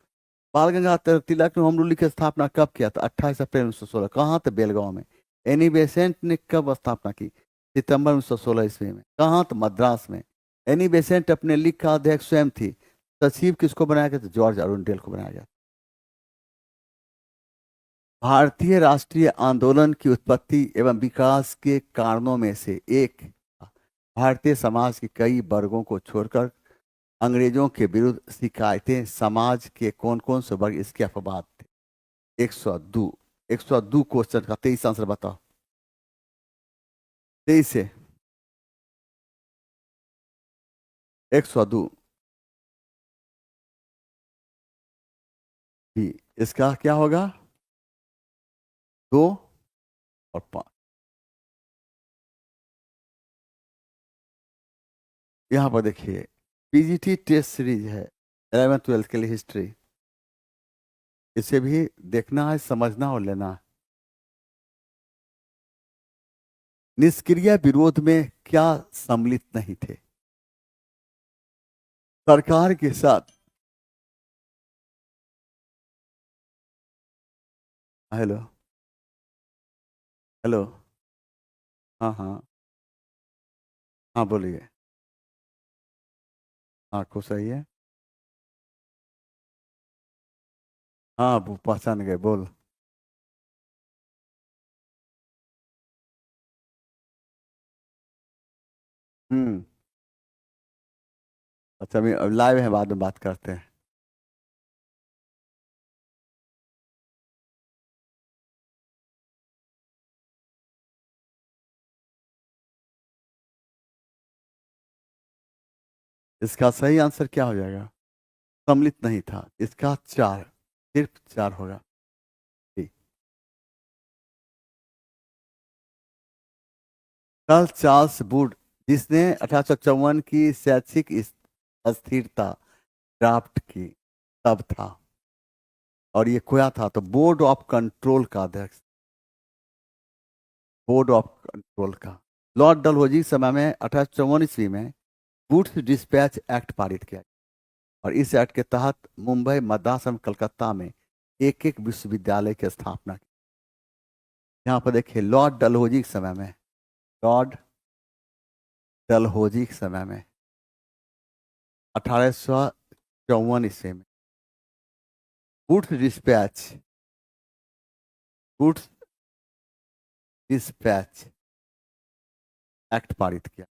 बाल गंगाधर तिलक ने होम रूल की स्थापना कब किया था? 28 अप्रैल 1916। कहाँ थे? बेलगांव में। एनी बेसेंट ने कब स्थापना की? सितंबर 1916 ईस्वी में। कहाँ? तो मद्रास में। एनी बेसेंट अपने लीग का अध्यक्ष स्वयं थी। सचिव किसको बनाया गया? तो जॉर्ज अरुणडेल को बनाया गया। भारतीय राष्ट्रीय आंदोलन की उत्पत्ति एवं विकास के कारणों में से एक, भारतीय समाज के कई वर्गों को छोड़कर अंग्रेजों के विरुद्ध शिकायतें समाज के कौन कौन से वर्ग इसके अपवाद थे? 102। 102 क्वेश्चन का 23 आंसर बताओ। 23 से 102 भी। इसका क्या होगा? 2 और 5। यहां पर देखिए पीजीटी टेस्ट सीरीज है 11 12 के लिए हिस्ट्री। इसे भी देखना है, समझना और लेना है। निष्क्रिय विरोध में क्या सम्मिलित नहीं थे? सरकार के साथ। Hello, hello. हाँ हाँ हाँ, बोलिए। हाँ, खुश सही है। हाँ, वो पहचान गए, बोल। हम्म। अच्छा, अभी लाइव है, बाद में बात करते हैं। इसका सही आंसर क्या हो जाएगा? सम्मिलित नहीं था। इसका 4, सिर्फ 4 होगा। ठीक। कल चार्ल्स वुड, जिसने 1854 की शैक्षिक अस्थिरता ड्राफ्ट की, तब था। और ये खोया था, तो बोर्ड ऑफ कंट्रोल का अध्यक्ष। बोर्ड ऑफ कंट्रोल का। लॉर्ड डलहौजी समय में 1854 ईस्वी में वुड्स डिस्पैच एक्ट पारित किया और इस एक्ट के तहत मुंबई, मद्रास एवं कलकत्ता में एक एक विश्वविद्यालय की स्थापना की। यहाँ पर देखिए, लॉर्ड डलहौजी के समय में, लॉर्ड डलहौजी के समय में 1854 ईस्वी में goods dispatch, goods dispatch act पारित किया।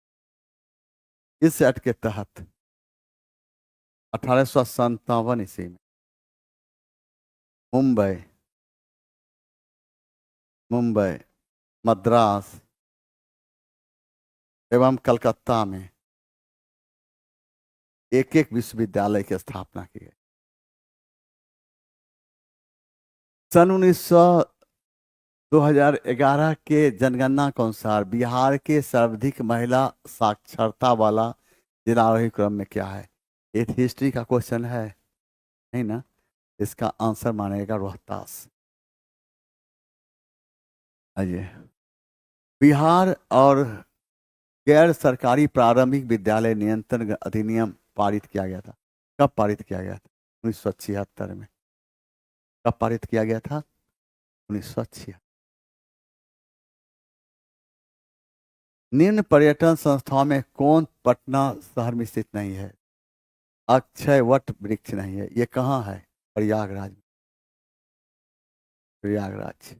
इस एक्ट के तहत 1857 ईस्वी में मुंबई, मद्रास एवं कलकत्ता में एक एक विश्वविद्यालय की स्थापना की गई। सन 2011 के जनगणना के अनुसार बिहार के सर्वाधिक महिला साक्षरता वाला जिला आरोही क्रम में क्या है? ये हिस्ट्री का क्वेश्चन है, नहीं ना? इसका आंसर मानेगा रोहतास। आइए, बिहार और गैर सरकारी प्रारंभिक विद्यालय नियंत्रण अधिनियम पारित किया गया था। कब पारित किया गया था? 1976 में। कब पारित किया गया था? 1976। निम्न पर्यटन संस्थाओं में कौन पटना शहर में स्थित नहीं है? अक्षय वट वृक्ष नहीं है। ये कहाँ है? प्रयागराज। प्रयागराज।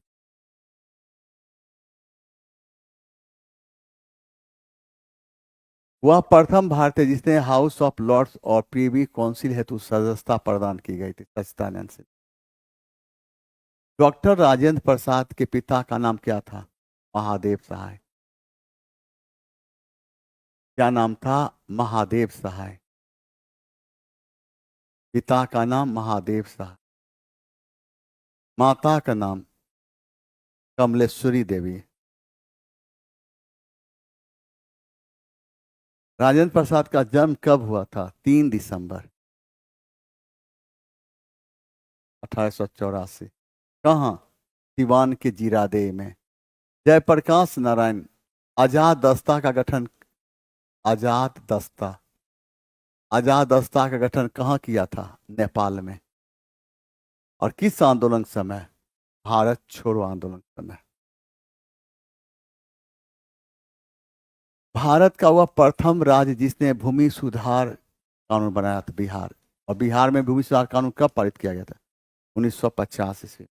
वह प्रथम भारतीय जिसने हाउस ऑफ लॉर्ड्स और प्रीवी काउंसिल हेतु सदस्यता प्रदान की गई थी, सचिदानंद सिंह। डॉक्टर राजेंद्र प्रसाद के पिता का नाम क्या था? महादेव सहाय। क्या नाम था? महादेव सहाय। पिता का नाम महादेव सहाय, माता का नाम कमलेश्वरी देवी। राजेंद्र प्रसाद का जन्म कब हुआ था? 3 दिसंबर 1884। कहाँ? सिवान के जीरादेई में। जयप्रकाश नारायण आजाद दस्ता का गठन, आजाद दस्ता का गठन कहाँ किया था? नेपाल में। और किस आंदोलन समय? भारत छोड़ो आंदोलन समय। भारत का वह प्रथम राज्य जिसने भूमि सुधार कानून बनाया था, बिहार। और बिहार में भूमि सुधार कानून कब पारित किया गया था? 1950 ईस्वी।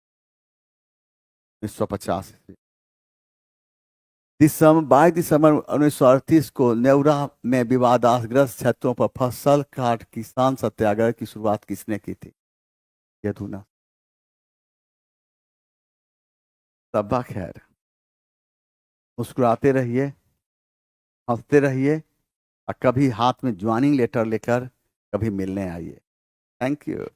1950 ईस्वी। 22 दिसंबर 1938 को नेवरा में विवादास्पद क्षेत्रों पर फसल काट किसान सत्याग्रह की शुरुआत किसने की थी? यदुना। सबा खैर, मुस्कुराते रहिए, हंसते रहिए, और कभी हाथ में ज्वाइनिंग लेटर लेकर कभी मिलने आइए। Thank you.